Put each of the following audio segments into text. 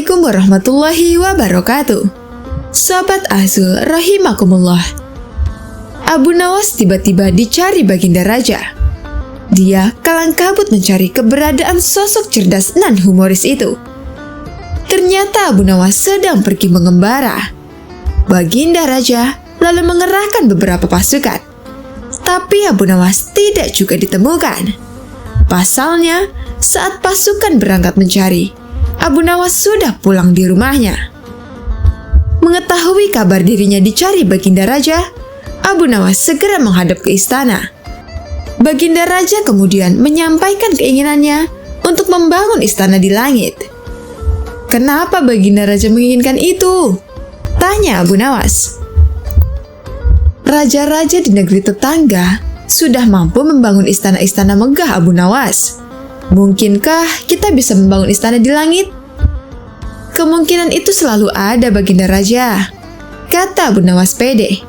Assalamualaikum warahmatullahi wabarakatuh. Sobat Azul rahimakumullah. Abu Nawas tiba-tiba dicari Baginda Raja. Dia kalang kabut mencari keberadaan sosok cerdas nan humoris itu. Ternyata Abu Nawas sedang pergi mengembara. Baginda Raja lalu mengerahkan beberapa pasukan. Tapi Abu Nawas tidak juga ditemukan. Pasalnya, saat pasukan berangkat mencari, Abu Nawas sudah pulang di rumahnya. Mengetahui kabar dirinya dicari Baginda Raja, Abu Nawas segera menghadap ke istana. Baginda Raja kemudian menyampaikan keinginannya untuk membangun istana di langit. Kenapa Baginda Raja menginginkan itu? Tanya Abu Nawas. Raja-raja di negeri tetangga sudah mampu membangun istana-istana megah, Abu Nawas. Mungkinkah kita bisa membangun istana di langit? Kemungkinan itu selalu ada, Baginda Raja, kata Abu Nawas pede.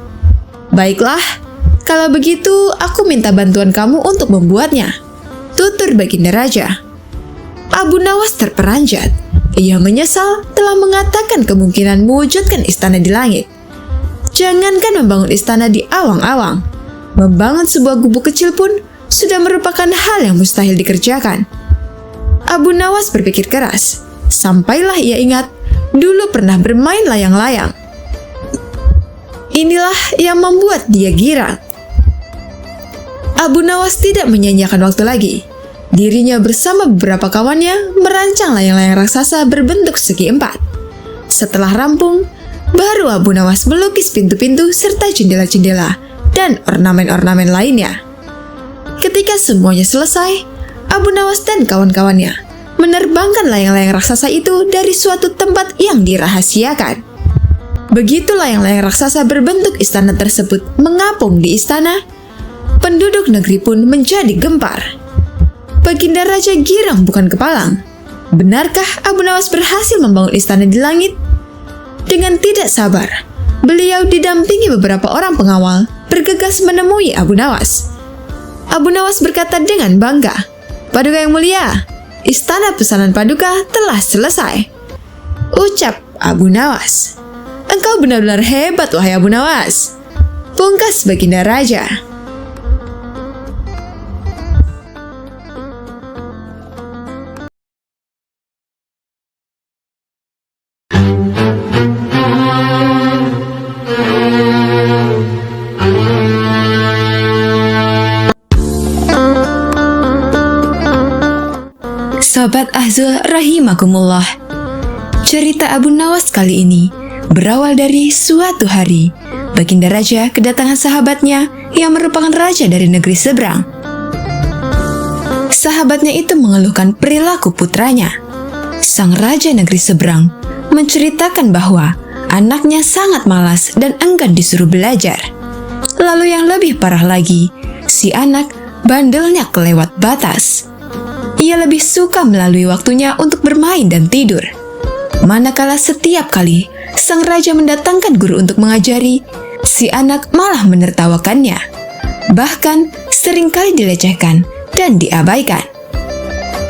Baiklah, kalau begitu aku minta bantuan kamu untuk membuatnya, tutur Baginda Raja. Abu Nawas terperanjat. Ia menyesal telah mengatakan kemungkinan mewujudkan istana di langit. Jangankan membangun istana di awang-awang, membangun sebuah gubuk kecil pun sudah merupakan hal yang mustahil dikerjakan. Abu Nawas berpikir keras, sampailah ia ingat dulu pernah bermain layang-layang. Inilah yang membuat dia girang. Abu Nawas tidak menyia-nyiakan waktu lagi. Dirinya bersama beberapa kawannya merancang layang-layang raksasa berbentuk segi empat. Setelah rampung, baru Abu Nawas melukis pintu-pintu serta jendela-jendela dan ornamen-ornamen lainnya. Ketika semuanya selesai, Abu Nawas dan kawan-kawannya menerbangkan layang-layang raksasa itu dari suatu tempat yang dirahasiakan. Begitu layang-layang raksasa berbentuk istana tersebut mengapung di istana, penduduk negeri pun menjadi gempar. Baginda Raja girang bukan kepalang. Benarkah Abu Nawas berhasil membangun istana di langit? Dengan tidak sabar, beliau didampingi beberapa orang pengawal bergegas menemui Abu Nawas. Abu Nawas berkata dengan bangga, "Paduka yang mulia, istana pesanan Paduka telah selesai." Ucap Abu Nawas. "Engkau benar-benar hebat, wahai Abu Nawas," pungkas Baginda Raja. Sobat Azul rahimakumullah. Cerita Abu Nawas kali ini berawal dari suatu hari Baginda Raja kedatangan sahabatnya yang merupakan raja dari negeri seberang. Sahabatnya itu mengeluhkan perilaku putranya. Sang raja negeri seberang menceritakan bahwa anaknya sangat malas dan enggan disuruh belajar. Lalu yang lebih parah lagi, si anak bandelnya kelewat batas. Ia lebih suka melalui waktunya untuk bermain dan tidur. Manakala setiap kali sang raja mendatangkan guru untuk mengajari, si anak malah menertawakannya. Bahkan seringkali dilecehkan dan diabaikan.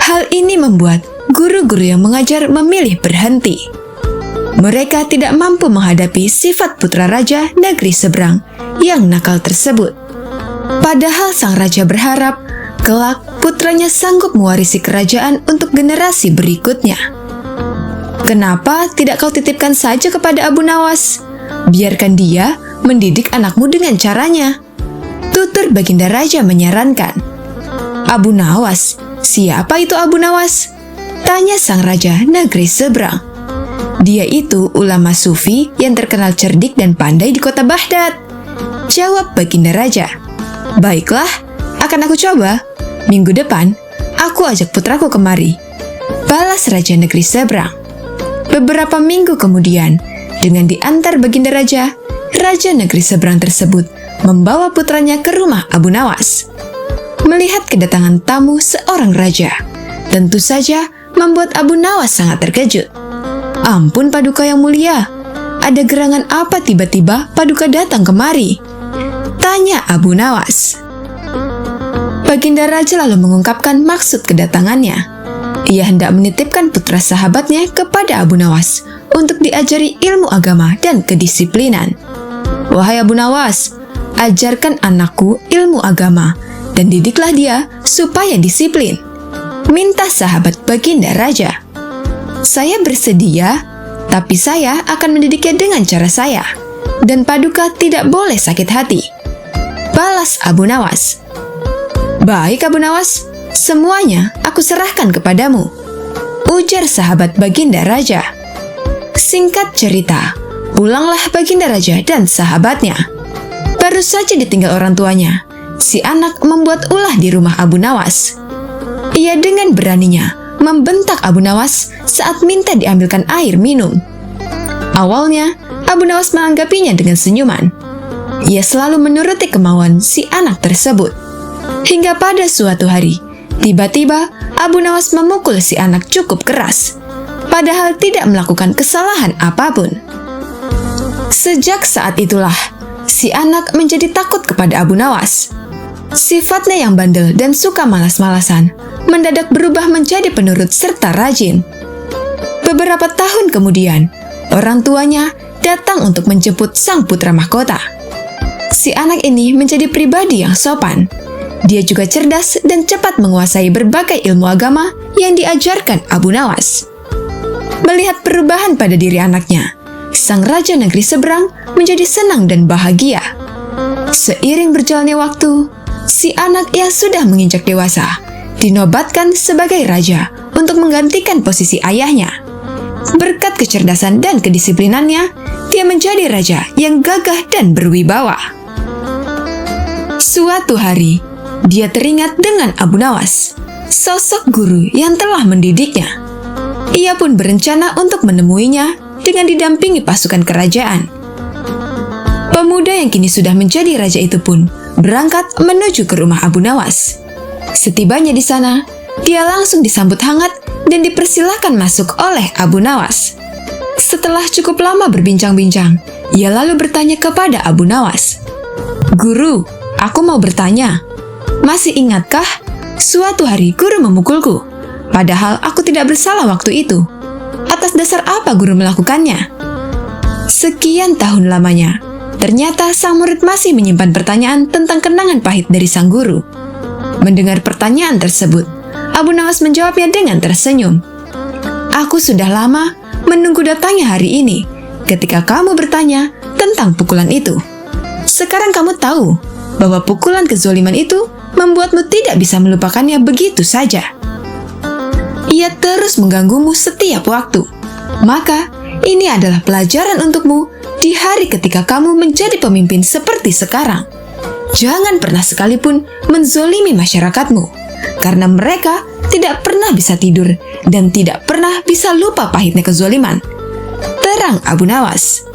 Hal ini membuat guru-guru yang mengajar memilih berhenti. Mereka tidak mampu menghadapi sifat putra raja negeri seberang yang nakal tersebut. Padahal sang raja berharap kelak putranya sanggup mewarisi kerajaan untuk generasi berikutnya. Kenapa tidak kau titipkan saja kepada Abu Nawas? Biarkan dia mendidik anakmu dengan caranya, tutur Baginda Raja menyarankan. Abu Nawas? Siapa itu Abu Nawas? Tanya sang raja negeri seberang. Dia itu ulama sufi yang terkenal cerdik dan pandai di kota Baghdad, jawab Baginda Raja. Baiklah, akan aku coba. Minggu depan, aku ajak putraku kemari, balas raja negeri seberang. Beberapa minggu kemudian, dengan diantar Baginda Raja, raja negeri seberang tersebut membawa putranya ke rumah Abu Nawas. Melihat kedatangan tamu seorang raja, tentu saja membuat Abu Nawas sangat terkejut. Ampun Paduka yang mulia, ada gerangan apa tiba-tiba Paduka datang kemari? Tanya Abu Nawas. Baginda Raja lalu mengungkapkan maksud kedatangannya. Ia hendak menitipkan putra sahabatnya kepada Abu Nawas untuk diajari ilmu agama dan kedisiplinan. "Wahai Abu Nawas, ajarkan anakku ilmu agama dan didiklah dia supaya disiplin," minta sahabat baginda raja. "Saya bersedia, tapi saya akan mendidiknya dengan cara saya, dan Paduka tidak boleh sakit hati," balas Abu Nawas. "Baik Abu Nawas, semuanya aku serahkan kepadamu," ujar sahabat baginda raja. Singkat cerita, pulanglah baginda raja dan sahabatnya. Baru saja ditinggal orang tuanya, si anak membuat ulah di rumah Abu Nawas. Ia dengan beraninya membentak Abu Nawas saat minta diambilkan air minum. Awalnya, Abu Nawas menanggapinya dengan senyuman. Ia selalu menuruti kemauan si anak tersebut. Hingga pada suatu hari, tiba-tiba Abu Nawas memukul si anak cukup keras, padahal tidak melakukan kesalahan apapun. Sejak saat itulah, si anak menjadi takut kepada Abu Nawas. Sifatnya yang bandel dan suka malas-malasan mendadak berubah menjadi penurut serta rajin. Beberapa tahun kemudian, orang tuanya datang untuk menjemput sang putra mahkota. Si anak ini menjadi pribadi yang sopan. Dia juga cerdas dan cepat menguasai berbagai ilmu agama yang diajarkan Abu Nawas. Melihat perubahan pada diri anaknya, sang raja negeri seberang menjadi senang dan bahagia. Seiring berjalannya waktu, si anak yang sudah menginjak dewasa dinobatkan sebagai raja untuk menggantikan posisi ayahnya. Berkat kecerdasan dan kedisiplinannya, dia menjadi raja yang gagah dan berwibawa. Suatu hari, dia teringat dengan Abu Nawas, sosok guru yang telah mendidiknya. Ia pun berencana untuk menemuinya dengan didampingi pasukan kerajaan. Pemuda yang kini sudah menjadi raja itu pun berangkat menuju ke rumah Abu Nawas. Setibanya di sana, dia langsung disambut hangat dan dipersilahkan masuk oleh Abu Nawas. Setelah cukup lama berbincang-bincang, ia lalu bertanya kepada Abu Nawas, "Guru, aku mau bertanya. Masih ingatkah suatu hari guru memukulku, padahal aku tidak bersalah waktu itu? Atas dasar apa guru melakukannya?" Sekian tahun lamanya, ternyata sang murid masih menyimpan pertanyaan tentang kenangan pahit dari sang guru. Mendengar pertanyaan tersebut, Abu Nawas menjawabnya dengan tersenyum. "Aku sudah lama menunggu datangnya hari ini ketika kamu bertanya tentang pukulan itu. Sekarang kamu tahu bahwa pukulan kezoliman itu membuatmu tidak bisa melupakannya begitu saja. Ia terus mengganggumu setiap waktu. Maka, ini adalah pelajaran untukmu di hari ketika kamu menjadi pemimpin seperti sekarang. Jangan pernah sekalipun menzolimi masyarakatmu, karena mereka tidak pernah bisa tidur dan tidak pernah bisa lupa pahitnya kezoliman," terang Abu Nawas.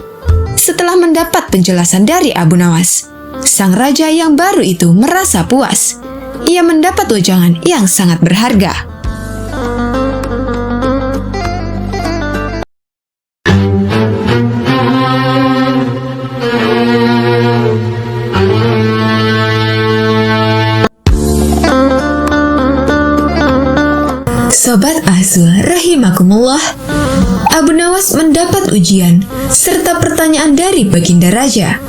Setelah mendapat penjelasan dari Abu Nawas, sang raja yang baru itu merasa puas. Ia mendapat wejangan yang sangat berharga. Sobat Azul rahimakumullah, Abu Nawas mendapat ujian serta pertanyaan dari baginda raja.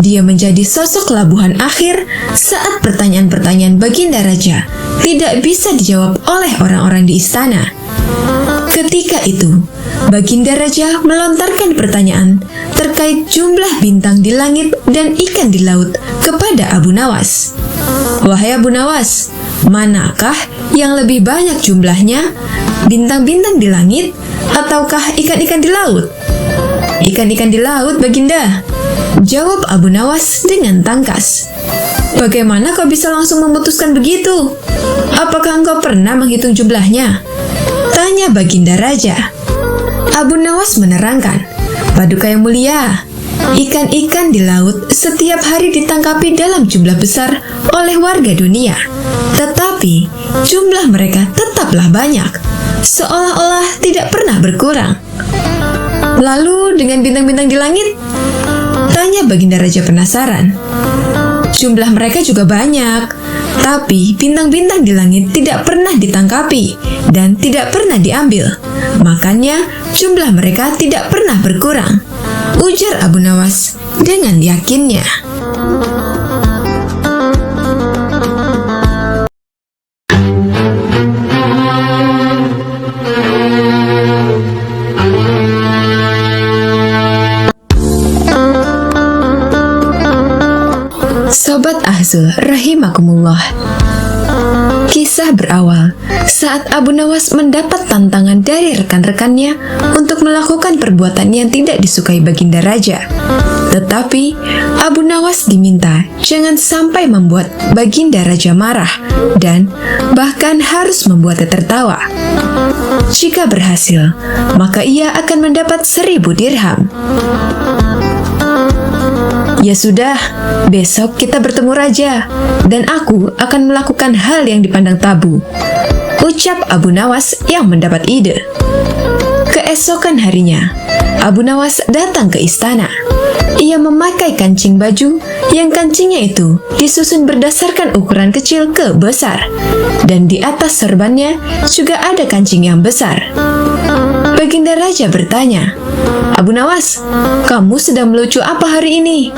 Dia menjadi sosok labuhan akhir saat pertanyaan-pertanyaan baginda raja tidak bisa dijawab oleh orang-orang di istana. Ketika itu, baginda raja melontarkan pertanyaan terkait jumlah bintang di langit dan ikan di laut kepada Abu Nawas. "Wahai Abu Nawas, manakah yang lebih banyak jumlahnya, bintang-bintang di langit ataukah ikan-ikan di laut?" "Ikan-ikan di laut, baginda," jawab Abu Nawas dengan tangkas. "Bagaimana kau bisa langsung memutuskan begitu? Apakah engkau pernah menghitung jumlahnya?" tanya baginda raja. Abu Nawas menerangkan, "Paduka yang mulia, ikan-ikan di laut setiap hari ditangkapi dalam jumlah besar oleh warga dunia. Tetapi jumlah mereka tetaplah banyak, seolah-olah tidak pernah berkurang." "Lalu dengan bintang-bintang di langit?" tanya baginda raja penasaran. "Jumlah mereka juga banyak, Tapi bintang-bintang di langit tidak pernah ditangkapi dan tidak pernah diambil. Makanya jumlah mereka tidak pernah berkurang, ujar Abu Nawas dengan yakinnya. Sobat Ahzul rahimakumullah. Kisah berawal saat Abu Nawas mendapat tantangan dari rekan-rekannya untuk melakukan perbuatan yang tidak disukai Baginda Raja. Tetapi Abu Nawas diminta jangan sampai membuat Baginda Raja marah dan bahkan harus membuatnya tertawa. Jika berhasil, maka ia akan mendapat 1000 dirham. Ya sudah, besok kita bertemu raja, dan aku akan melakukan hal yang dipandang tabu, ucap Abu Nawas yang mendapat ide. Keesokan harinya, Abu Nawas datang ke istana. Ia memakai kancing baju yang kancingnya itu disusun berdasarkan ukuran kecil ke besar, dan di atas serbannya juga ada kancing yang besar. Baginda Raja bertanya, "Abu Nawas, kamu sedang melucu apa hari ini?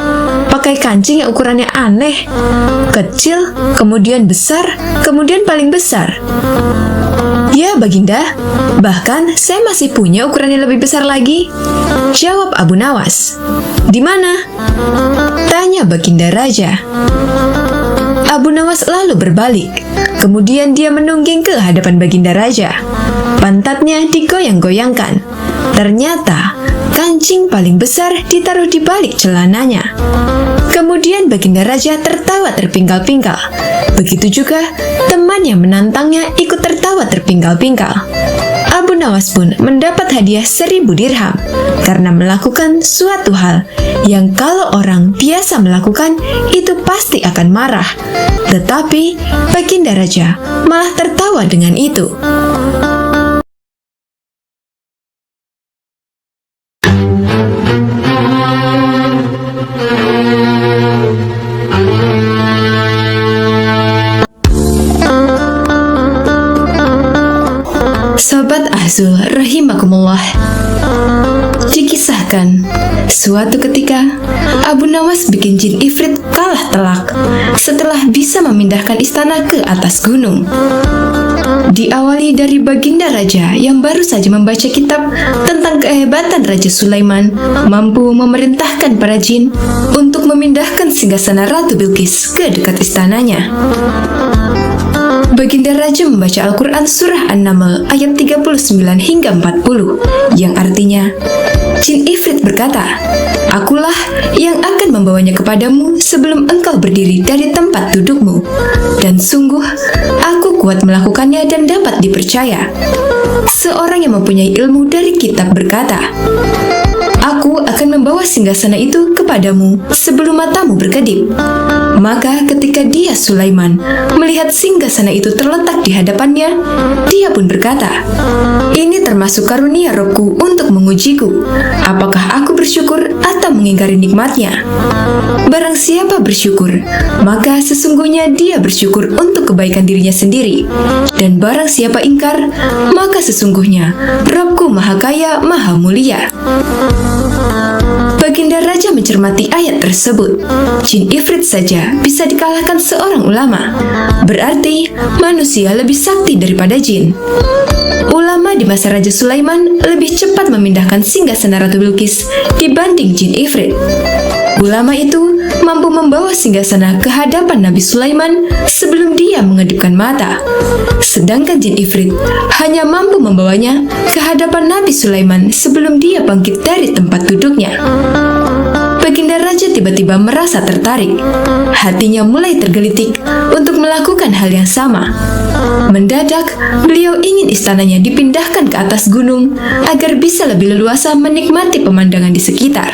Pakai kancing yang ukurannya aneh, kecil, kemudian besar, kemudian paling besar." "Ya Baginda, bahkan saya masih punya ukuran yang lebih besar lagi," jawab Abu Nawas. "Di mana?" tanya Baginda Raja. Abu Nawas lalu berbalik, kemudian dia menungging ke hadapan Baginda Raja. Pantatnya digoyang-goyangkan. Ternyata kancing paling besar ditaruh di balik celananya. Kemudian Baginda Raja tertawa terpingkal-pingkal. Begitu juga teman yang menantangnya ikut tertawa terpingkal-pingkal. Abu Nawas pun mendapat hadiah 1000 dirham karena melakukan suatu hal yang kalau orang biasa melakukan itu pasti akan marah. Tetapi Baginda Raja malah tertawa dengan itu. Sobat Ahzul rahimakumullah. Dikisahkan, suatu ketika Abu Nawas bikin jin ifrit kalah telak setelah bisa memindahkan istana ke atas gunung. Diawali dari Baginda Raja yang baru saja membaca kitab tentang kehebatan Raja Sulaiman mampu memerintahkan para jin untuk memindahkan singgasana Ratu Bilqis ke dekat istananya. Baginda Raja membaca Al-Quran Surah An-Naml ayat 39 hingga 40 yang artinya, jin ifrit berkata, "Akulah yang akan membawanya kepadamu sebelum engkau berdiri dari tempat dudukmu, dan sungguh aku kuat melakukannya dan dapat dipercaya." Seorang yang mempunyai ilmu dari kitab berkata, "Aku akan membawa singgasana itu kepadamu sebelum matamu berkedip." Maka ketika dia Sulaiman melihat singgasana itu terletak di hadapannya, dia pun berkata, "Ini termasuk karunia Robku untuk mengujiku. Apakah aku bersyukur atau mengingkari nikmatnya?" Barang siapa bersyukur, maka sesungguhnya dia bersyukur untuk kebaikan dirinya sendiri. Dan barang siapa ingkar, maka sesungguhnya Robku Maha Kaya, Maha Mulia. Baginda Raja mencermati ayat tersebut. Jin ifrit saja bisa dikalahkan seorang ulama. Berarti manusia lebih sakti daripada jin. Ulama di masa Raja Sulaiman lebih cepat memindahkan singgasana Ratu Bilqis dibanding jin ifrit. Ulama itu mampu membawa singgasana ke hadapan Nabi Sulaiman sebelum dia mengedipkan mata. Sedangkan jin ifrit hanya mampu membawanya ke hadapan Nabi Sulaiman sebelum dia bangkit dari tempat duduknya. Baginda Raja tiba-tiba merasa tertarik. Hatinya mulai tergelitik untuk melakukan hal yang sama. Mendadak, beliau ingin istananya dipindahkan ke atas gunung agar bisa lebih leluasa menikmati pemandangan di sekitar.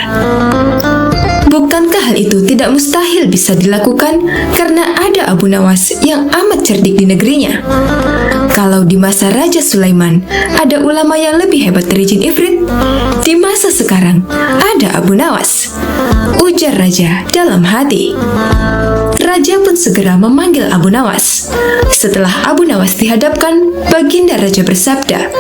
Bukankah hal itu tidak mustahil bisa dilakukan karena ada Abu Nawas yang amat cerdik di negerinya? Kalau di masa Raja Sulaiman ada ulama yang lebih hebat dari jin ifrit, di masa sekarang ada Abu Nawas, ujar raja dalam hati. Raja pun segera memanggil Abu Nawas. Setelah Abu Nawas dihadapkan, baginda raja bersabda,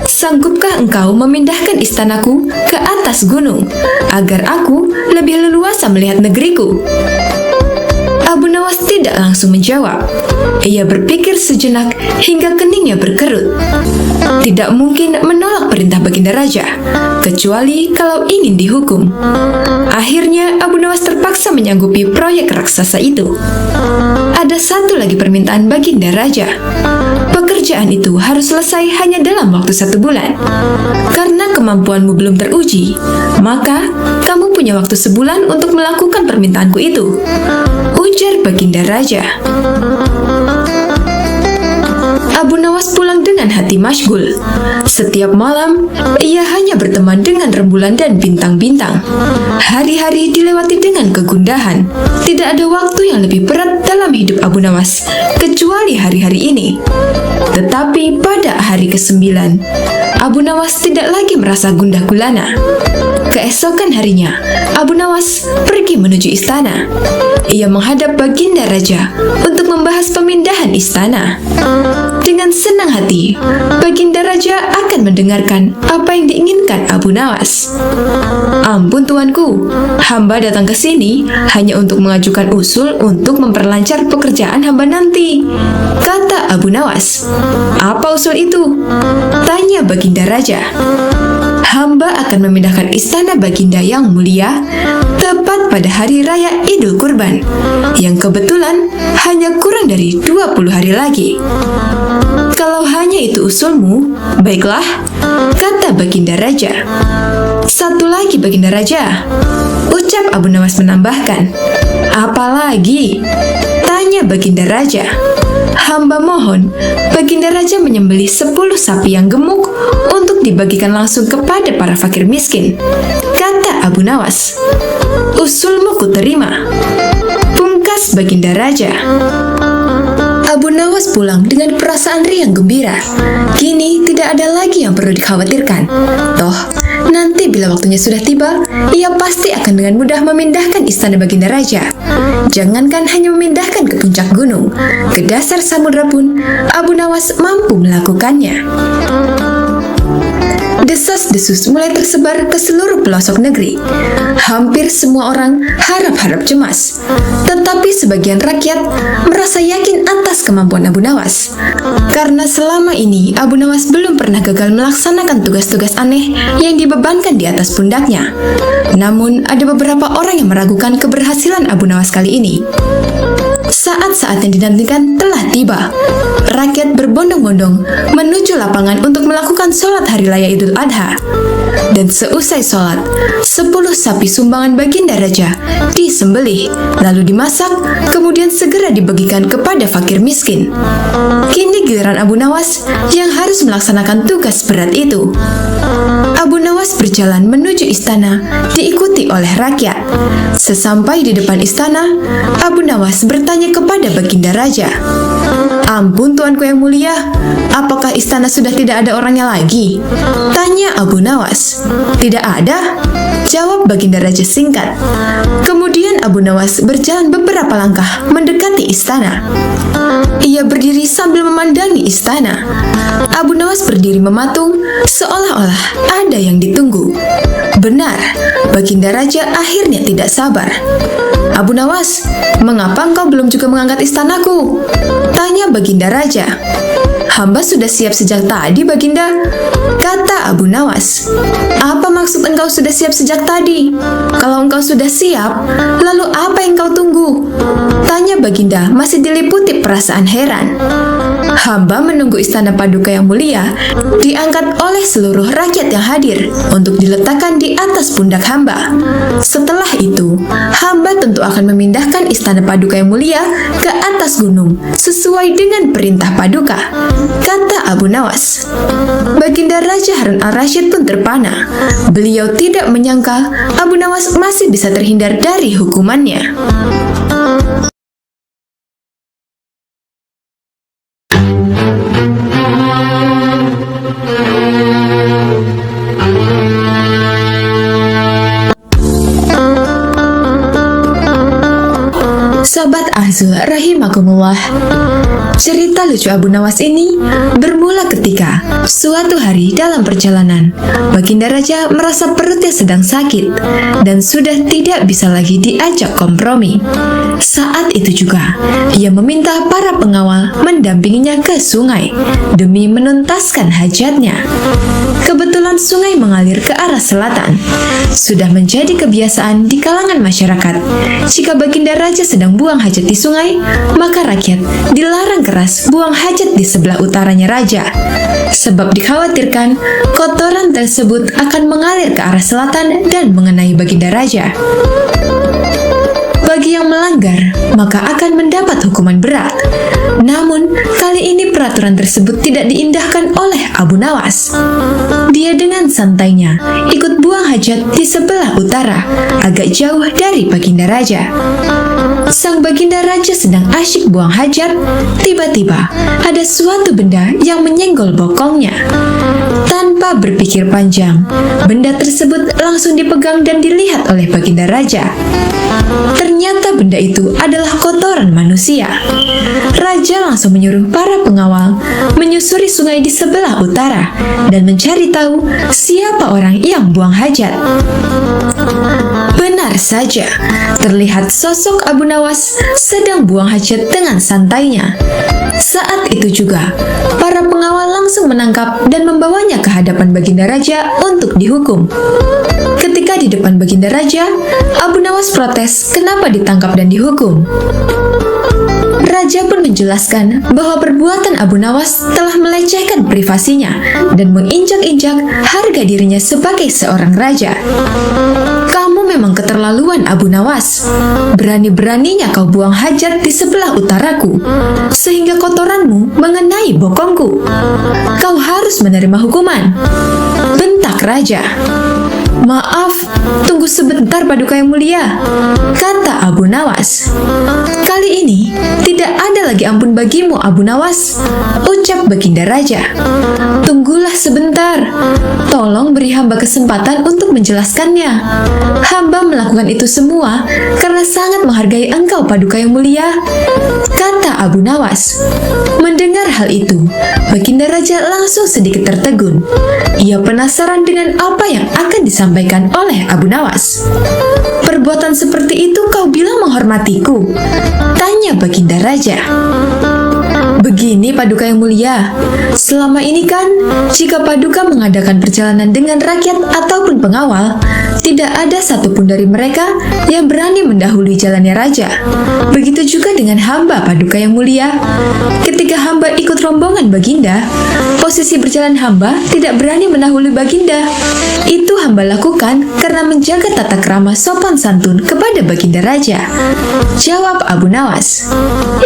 "Sanggupkah engkau memindahkan istanaku ke atas gunung, agar aku lebih leluasa melihat negeriku?" Abu Nawas tidak langsung menjawab. Ia berpikir sejenak hingga keningnya berkerut. Tidak mungkin menolak perintah baginda raja, kecuali kalau ingin dihukum. Akhirnya Abu Nawas terpaksa menyanggupi proyek raksasa itu. Ada satu lagi permintaan baginda raja. Pekerjaan itu harus selesai hanya dalam waktu 1 bulan. Karena kemampuanmu belum teruji, maka kamu punya waktu sebulan untuk melakukan permintaanku itu, ujar baginda raja. Abu Nawas pulang dengan hati masyghul. Setiap malam, ia hanya berteman dengan rembulan dan bintang-bintang. Hari-hari dilewati dengan kegundahan. Tidak ada waktu yang lebih berat dalam hidup Abu Nawas, kecuali hari-hari ini. Tetapi pada hari ke-9, Abu Nawas tidak lagi merasa gundah gulana. Keesokan harinya, Abu Nawas pergi menuju istana. Ia menghadap baginda raja untuk membahas pemindahan istana. Dengan senang hati, baginda raja akan mendengarkan apa yang diinginkan Abu Nawas. "Ampun tuanku, hamba datang ke sini hanya untuk mengajukan usul untuk memperlancar pekerjaan hamba nanti," kata Abu Nawas. "Apa usul itu?" tanya baginda raja. "Hamba akan memindahkan istana baginda yang mulia tepat pada hari raya Idul Kurban, yang kebetulan hanya kurang dari 20 hari lagi." "Kalau hanya itu usulmu, baiklah," kata baginda raja. "Satu lagi baginda raja," ucap Abu Nawas menambahkan. "Apa lagi?" tanya baginda raja. "Hamba mohon baginda raja menyembelih 10 sapi yang gemuk untuk dibagikan langsung kepada para fakir miskin," kata Abu Nawas. "Usulmu kuterima," pungkas baginda raja. Abu Nawas pulang dengan perasaan riang gembira. Kini tidak ada lagi yang perlu dikhawatirkan. Toh, nanti bila waktunya sudah tiba, ia pasti akan dengan mudah memindahkan istana baginda raja. Jangankan hanya memindahkan ke puncak gunung, ke dasar samudra pun Abu Nawas mampu melakukannya. Desas-desus mulai tersebar ke seluruh pelosok negeri. Hampir semua orang harap-harap cemas. Tetapi sebagian rakyat merasa yakin atas kemampuan Abu Nawas. Karena selama ini Abu Nawas belum pernah gagal melaksanakan tugas-tugas aneh yang dibebankan di atas pundaknya. Namun ada beberapa orang yang meragukan keberhasilan Abu Nawas kali ini. Saat-saat yang dinantikan telah tiba. Rakyat berbondong-bondong menuju lapangan untuk melakukan sholat hari raya Idul Adha. Dan seusai sholat, 10 sapi sumbangan baginda raja disembelih, lalu dimasak, kemudian segera dibagikan kepada fakir miskin. Kini giliran Abu Nawas yang harus melaksanakan tugas berat itu. Abu Nawas berjalan menuju istana, diikuti oleh rakyat. Sesampai di depan istana, Abu Nawas bertanya kepada baginda raja, "Ampun tuanku yang mulia, apakah istana sudah tidak ada orangnya lagi?" tanya Abu Nawas. "Tidak ada," jawab baginda raja singkat. Kemudian Abu Nawas berjalan beberapa langkah mendekati istana. Ia berdiri sambil memandangi istana. Abu Nawas berdiri mematung, seolah-olah ada yang ditunggu. Benar, baginda raja akhirnya tidak sabar. "Abu Nawas, mengapa engkau belum juga mengangkat istanaku?" tanya baginda raja. "Hamba sudah siap sejak tadi, baginda," kata Abu Nawas. "Apa maksud engkau sudah siap sejak tadi? Kalau engkau sudah siap, lalu apa yang kau tunggu?" tanya baginda masih diliputi perasaan heran. "Hamba menunggu istana paduka yang mulia diangkat oleh seluruh rakyat yang hadir untuk diletakkan di atas pundak hamba. Setelah itu, hamba tentu akan memindahkan istana paduka yang mulia ke atas gunung sesuai dengan perintah paduka," kata Abu Nawas. Baginda Raja Harun al-Rasyid pun terpana. Beliau tidak menyangka Abu Nawas masih bisa terhindar dari hukumannya. Azul rahimakumullah. Cerita lucu Abu Nawas ini bermula ketika suatu hari dalam perjalanan, Baginda Raja merasa perutnya sedang sakit dan sudah tidak bisa lagi diajak kompromi. Saat itu juga, ia meminta para pengawal mendampinginya ke sungai demi menuntaskan hajatnya. Kebetulan sungai mengalir ke arah selatan. Sudah menjadi kebiasaan di kalangan masyarakat, jika Baginda Raja sedang buang hajat di sungai, maka rakyat dilarang keras buang hajat di sebelah utaranya Raja, sebab dikhawatirkan kotoran tersebut akan mengalir ke arah selatan dan mengenai Baginda Raja. Bagi yang melanggar, maka akan mendapat hukuman berat. Namun, kali ini peraturan tersebut tidak diindahkan oleh Abu Nawas. Dia dengan santainya ikut buang hajat di sebelah utara, agak jauh dari Baginda Raja. Sang Baginda Raja sedang asyik buang hajat, tiba-tiba ada suatu benda yang menyenggol bokongnya. Tanpa berpikir panjang, benda tersebut langsung dipegang dan dilihat oleh Baginda Raja. Ternyata benda itu adalah kotoran manusia. Raja langsung menyuruh para pengawal menyusuri sungai di sebelah utara dan mencari tahu siapa orang yang buang hajat. Benar saja, terlihat sosok Abu Nawas sedang buang hajat dengan santainya. Saat itu juga, para pengawal langsung menangkap dan membawanya ke hadapan Baginda Raja untuk dihukum. Ketika di depan Baginda Raja, Abu Nawas protes kenapa ditangkap dan dihukum. Raja pun menjelaskan bahwa perbuatan Abu Nawas telah melecehkan privasinya dan menginjak-injak harga dirinya sebagai seorang raja. Kamu memang keterlaluan, Abu Nawas. Berani-beraninya kau buang hajat di sebelah utaraku, sehingga kotoranmu mengenai bokongku. Kau harus menerima hukuman, bentak Raja. Maaf, tunggu sebentar Paduka yang mulia, kata Abu Nawas. Kali ini tidak ada lagi ampun bagimu, Abu Nawas, ucap Baginda Raja. Tunggulah sebentar, tolong beri hamba kesempatan untuk menjelaskannya. Hamba melakukan itu semua karena sangat menghargai engkau, Paduka yang mulia, kata Abu Nawas. Mendengar hal itu, Baginda Raja langsung sedikit tertegun. Ia penasaran dengan apa yang akan disampaikan oleh Abu Nawas. Perbuatan seperti itu kau bilang menghormatiku? Tanya Baginda Raja. Begini Paduka yang mulia, selama ini kan jika Paduka mengadakan perjalanan dengan rakyat ataupun pengawal, tidak ada satupun dari mereka yang berani mendahului jalannya Raja. Begitu juga dengan hamba Paduka yang mulia. Ketika hamba ikut rombongan Baginda, posisi berjalan hamba tidak berani mendahului Baginda. Itu hamba lakukan karena menjaga tata krama sopan santun kepada Baginda Raja, jawab Abu Nawas.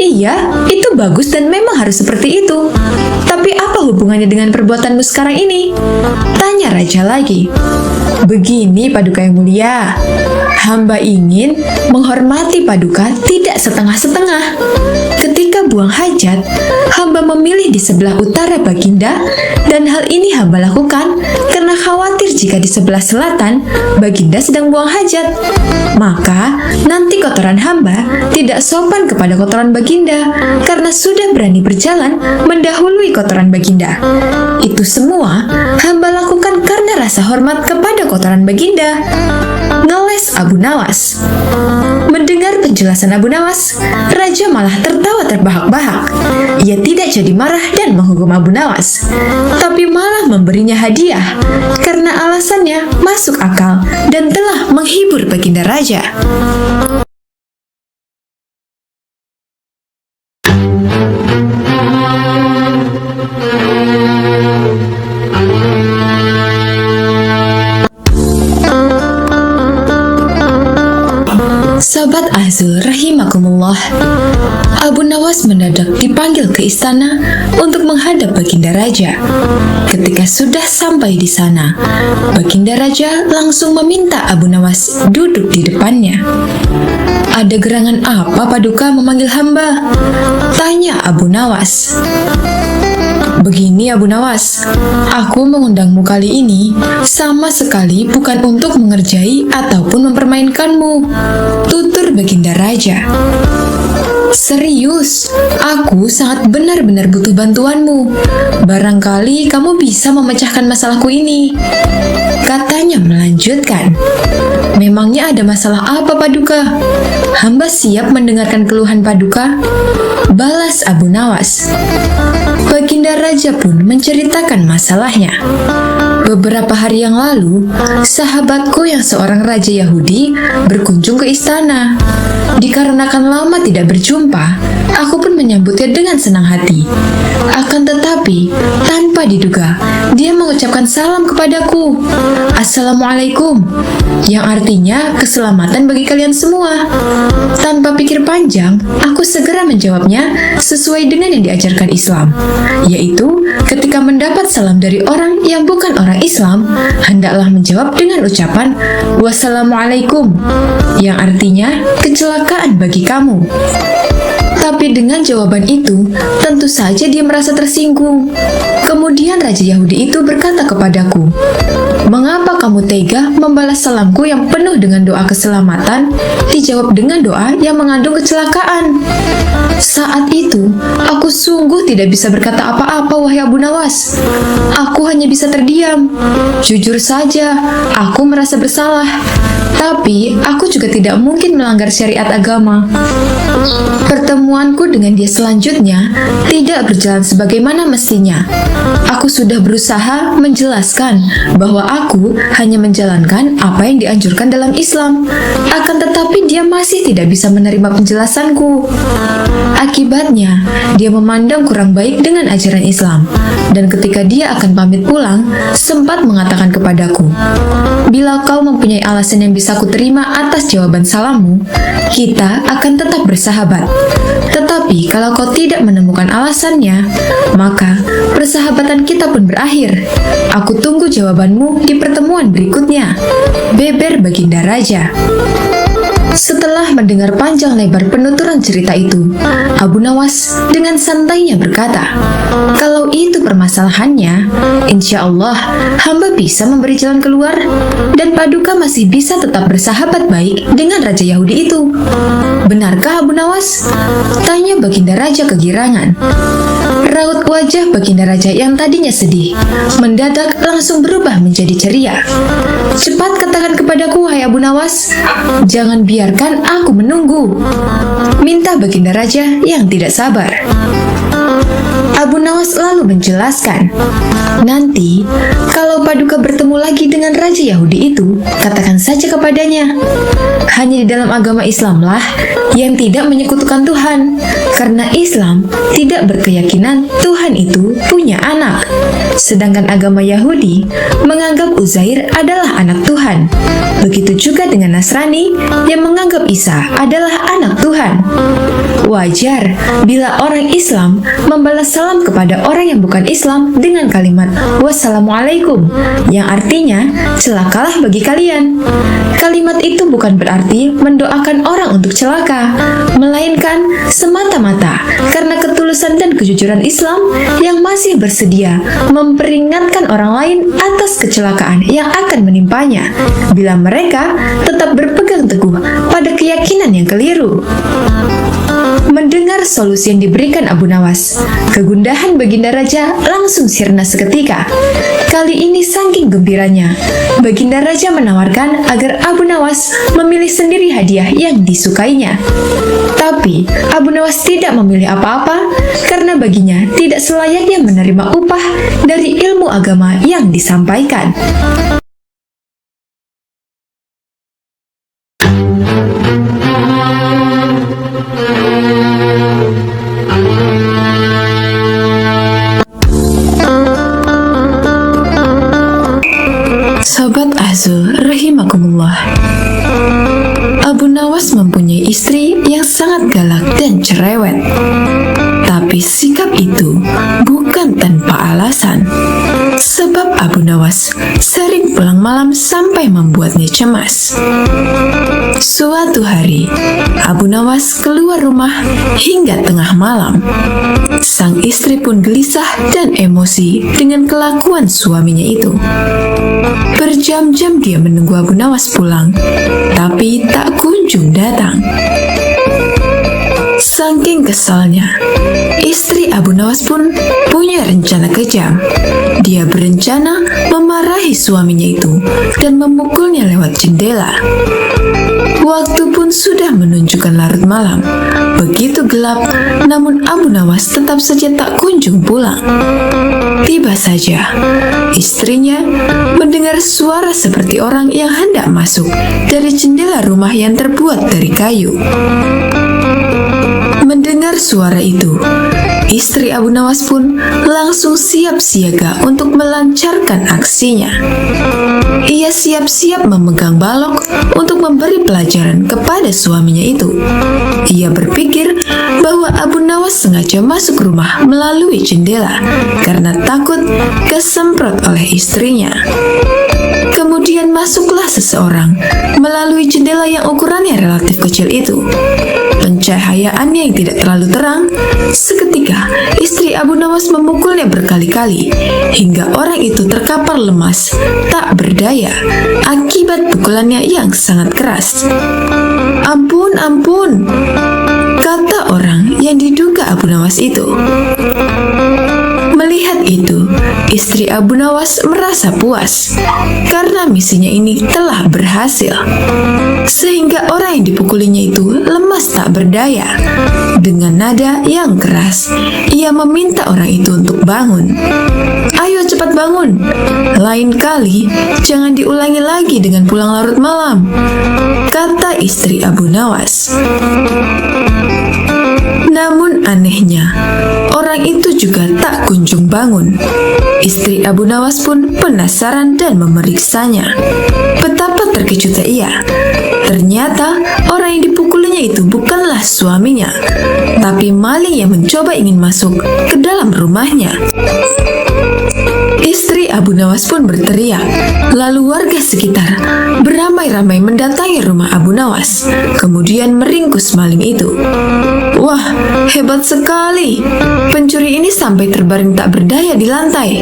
Iya, itu bagus dan memang harus seperti itu. Tapi apa hubungannya dengan perbuatanmu sekarang ini? Tanya Raja lagi. Begini Paduka yang mulia, hamba ingin menghormati Paduka tidak setengah-setengah. Ketika buang hajat, hamba memilih di sebelah utara Baginda, dan hal ini hamba lakukan karena khawatir jika di sebelah selatan Baginda sedang buang hajat, maka nanti kotoran hamba tidak sopan kepada kotoran Baginda karena sudah berani berjalan mendahului kotoran Baginda. Itu semua hamba lakukan karena rasa hormat kepada kotoran Baginda, ngeles Abu Nawas. Mendengar penjelasan Abu Nawas, Raja malah tertawa terbahak-bahak. Ia tidak jadi marah dan menghukum Abu Nawas, tapi malah memberinya hadiah karena alasannya masuk akal dan telah menghibur Baginda Raja. Sobat Azul rahimakumullah, Abu Nawas mendadak dipanggil ke istana untuk menghadap Baginda Raja. Ketika sudah sampai di sana, Baginda Raja langsung meminta Abu Nawas duduk di depannya. Ada gerangan apa Paduka memanggil hamba? Tanya Abu Nawas. Begini Abu Nawas, aku mengundangmu kali ini sama sekali bukan untuk mengerjai ataupun mempermainkanmu, tutur Baginda Raja. Serius, aku sangat benar-benar butuh bantuanmu. Barangkali kamu bisa memecahkan masalahku ini. Katanya melanjutkan. Memangnya ada masalah apa, Paduka? Hamba siap mendengarkan keluhan Paduka. Balas Abu Nawas. Baginda Raja pun menceritakan masalahnya. Beberapa hari yang lalu, sahabatku yang seorang raja Yahudi berkunjung ke istana. Dikarenakan lama tidak berjumpa, aku pun menyambutnya dengan senang hati. Akan tetapi, tanpa diduga, dia mengucapkan salam kepadaku. Assalamualaikum, yang artinya keselamatan bagi kalian semua. Tanpa pikir panjang, aku segera menjawabnya sesuai dengan yang diajarkan Islam, yaitu ketika mendapat salam dari orang yang bukan orang Islam, hendaklah menjawab dengan ucapan Wassalamualaikum, yang artinya kecelakaan bagi kamu. Tapi dengan jawaban itu, tentu saja dia merasa tersinggung. Kemudian Raja Yahudi itu berkata kepadaku, "Mengapa kamu tega membalas salamku yang penuh dengan doa keselamatan, dijawab dengan doa yang mengandung kecelakaan?" Saat itu, aku sungguh tidak bisa berkata apa-apa, wahai Abu Nawas. Aku hanya bisa terdiam. Jujur saja, aku merasa bersalah. Tapi, aku juga tidak mungkin melanggar syariat agama. Pertemuanku dengan dia selanjutnya tidak berjalan sebagaimana mestinya. Aku sudah berusaha menjelaskan bahwa aku hanya menjalankan apa yang dianjurkan dalam Islam. Akan tetapi dia masih tidak bisa menerima penjelasanku. Akibatnya, dia memandang kurang baik dengan ajaran Islam. Dan ketika dia akan pamit pulang, sempat mengatakan kepadaku, "Bila kau mempunyai alasan yang bisa kuterima atas jawaban salammu, kita akan tetap bersahabat. Tetapi kalau kau tidak menemukan alasannya, maka persahabatan kita pun berakhir. Aku tunggu jawabanmu di pertemuan berikutnya." Beber Baginda Raja. Setelah mendengar panjang lebar penuturan cerita itu, Abu Nawas dengan santainya berkata, "Kalau itu permasalahannya, insya Allah hamba bisa memberi jalan keluar dan Paduka masih bisa tetap bersahabat baik dengan Raja Yahudi itu." "Benarkah Abu Nawas?" tanya Baginda Raja kegirangan. Raut wajah Baginda Raja yang tadinya sedih, mendadak langsung berubah menjadi ceria. "Cepat katakan kepadaku, wahai Abu Nawas, jangan biarkan aku menunggu," minta Baginda Raja yang tidak sabar. Abu Nawas lalu menjelaskan, "Nanti, kalau Paduka bertemu lagi dengan Raja Yahudi itu, katakan saja kepadanya, hanya di dalam agama Islamlah yang tidak menyekutukan Tuhan, karena Islam tidak berkeyakinan Tuhan itu punya anak. Sedangkan agama Yahudi menganggap Uzair adalah anak Tuhan. Begitu juga dengan Nasrani yang menganggap Isa adalah anak Tuhan. Wajar bila orang Islam membalas salam kepada orang yang bukan Islam dengan kalimat Wassalamualaikum, yang artinya celakalah bagi kalian. Kalimat itu bukan berarti mendoakan orang untuk celaka, melainkan semata-mata karena ketulusan dan kejujuran Islam yang masih bersedia memperingatkan orang lain atas kecelakaan yang akan menimpanya bila mereka tetap berpegang teguh pada keyakinan yang keliru." Mendengar solusi yang diberikan Abu Nawas, kegundahan Baginda Raja langsung sirna seketika. Kali ini saking gembiranya, Baginda Raja menawarkan agar Abu Nawas memilih sendiri hadiah yang disukainya. Tapi Abu Nawas tidak memilih apa-apa karena baginya tidak selayaknya menerima upah dari ilmu agama yang disampaikan. Sobat Azul rahimakumullah, Abu Nawas mempunyai istri yang sangat galak dan cerewet. Tapi sikap itu bukan tanpa alasan. Sebab Abu Nawas sering pulang malam sampai membuatnya cemas. Suatu hari, Abu Nawas keluar rumah hingga tengah malam. Sang istri pun gelisah dan emosi dengan kelakuan suaminya itu. Berjam-jam dia menunggu Abu Nawas pulang, tapi tak kunjung datang. Saking Saking kesalnya, istri Abu Nawas pun punya rencana kejam. Dia berencana memarahi suaminya itu dan memukulnya lewat jendela. Waktu pun sudah menunjukkan larut malam. Begitu gelap, namun Abu Nawas tetap saja tak kunjung pulang. Tiba saja, istrinya mendengar suara seperti orang yang hendak masuk dari jendela rumah yang terbuat dari kayu. Mendengar suara itu, istri Abu Nawas pun langsung siap siaga untuk melancarkan aksinya. Ia siap-siap memegang balok untuk memberi pelajaran kepada suaminya itu. Ia berpikir bahwa Abu Nawas sengaja masuk rumah melalui jendela karena takut kesemprot oleh istrinya. Kemudian masuklah seseorang melalui jendela yang ukurannya relatif kecil itu. Pencahayaannya yang tidak terlalu terang, seketika istri Abu Nawas memukulnya berkali-kali hingga orang itu terkapar lemas, tak berdaya akibat pukulannya yang sangat keras. "Ampun, ampun," kata orang yang diduga Abu Nawas itu. Melihat itu, istri Abu Nawas merasa puas karena misinya ini telah berhasil. Sehingga orang yang dipukulinya itu lemas tak berdaya. Dengan nada yang keras, ia meminta orang itu untuk bangun. "Ayo cepat bangun. Lain kali jangan diulangi lagi dengan pulang larut malam," kata istri Abu Nawas. Namun anehnya, orang itu juga tak kunjung bangun. Istri Abu Nawas pun penasaran dan memeriksanya. Betapa terkejutnya ia. Ternyata orang yang dipukulinya itu bukanlah suaminya, tapi maling yang mencoba ingin masuk ke dalam rumahnya. Istri Abu Nawas pun berteriak. Lalu warga sekitar beramai-ramai mendatangi rumah Abu Nawas, kemudian meringkus maling itu. Wah, hebat sekali. Pencuri ini sampai terbaring tak berdaya di lantai.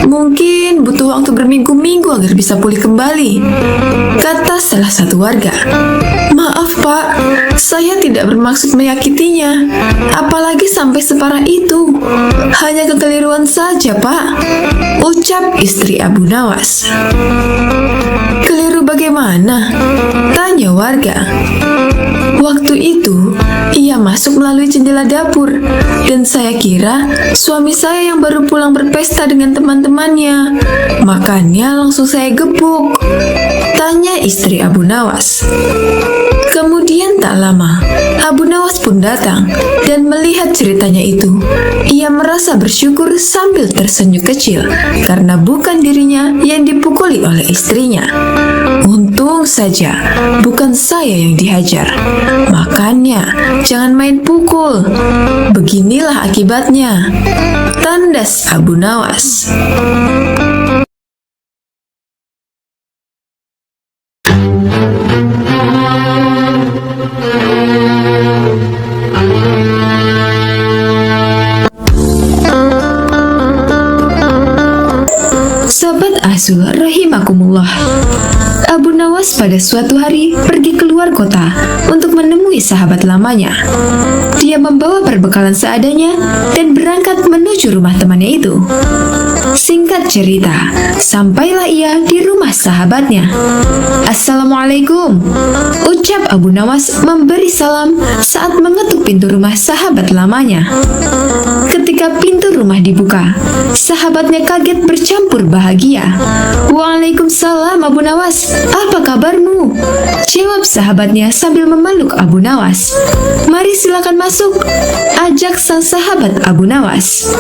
Mungkin butuh waktu berminggu-minggu agar bisa pulih kembali, kata salah satu warga. Maaf Pak, saya tidak bermaksud menyakitinya. Apalagi sampai separah itu. Hanya kekeliruan saja Pak, ucap istri Abu Nawas. Keliru bagaimana? Tanya warga. Waktu itu, ia masuk melalui jendela dapur, dan saya kira suami saya yang baru pulang berpesta dengan teman-temannya. Makanya langsung saya gebuk, tanya istri Abu Nawas. Kemudian tak lama, Abu Nawas pun datang dan melihat ceritanya itu. Ia merasa bersyukur sambil tersenyum kecil karena bukan dirinya yang dipukuli oleh istrinya. Untung saja bukan saya yang dihajar. Makanya jangan main pukul. Beginilah akibatnya, tandas Abu Nawas. Sahabat Azul rahimakumullah, Abu Nawas pada suatu hari pergi keluar kota untuk menemui sahabat lamanya. Dia membawa perbekalan seadanya dan berangkat menuju rumah temannya itu. Singkat cerita, sampailah ia di rumah sahabatnya. Assalamualaikum, ucap Abu Nawas memberi salam saat mengetuk pintu rumah sahabat lamanya. Ketika pintu rumah dibuka, sahabatnya kaget bercampur bahagia. Waalaikumsalam Abu Nawas, apa kabarmu? Jawab sahabatnya sambil memeluk Abu Nawas. Mari silakan masuk, ajak sang sahabat Abu Nawas.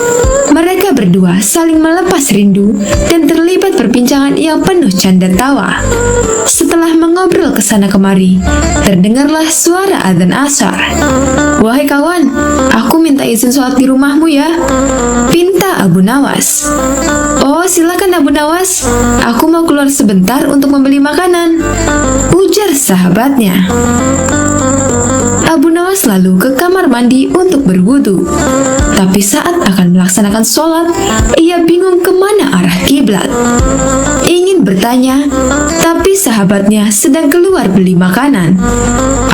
Mereka berdua saling melepas rindu dan terlibat perbincangan yang penuh canda tawa. Setelah mengobrol kesana kemari, terdengarlah suara adzan asar. Wahai kawan, aku minta izin sholat di rumahmu ya, pinta Abu Nawas. Oh silakan Abu Nawas, aku mau keluar sebentar untuk membeli makanan, ujar sahabatnya. Abu Nawas Nawas lalu ke kamar mandi untuk berwudu. Tapi saat akan melaksanakan sholat, ia bingung kemana arah kiblat. Ingin bertanya, tapi sahabatnya sedang keluar beli makanan.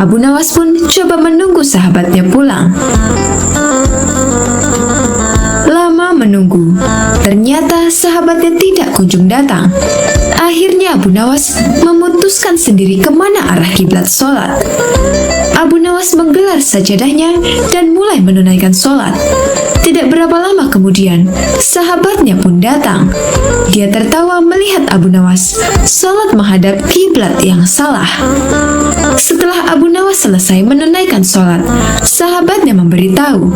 Abu Nawas pun coba menunggu sahabatnya pulang. Lama menunggu, ternyata sahabatnya tidak kunjung datang. Akhirnya Abu Nawas memutuskan sendiri kemana arah kiblat sholat. Abu Nawas menggelar sajadahnya dan mulai menunaikan sholat. Tidak berapa lama kemudian, sahabatnya pun datang. Dia tertawa melihat Abu Nawas sholat menghadap kiblat yang salah. Setelah Abu Nawas selesai menunaikan sholat, sahabatnya memberitahu,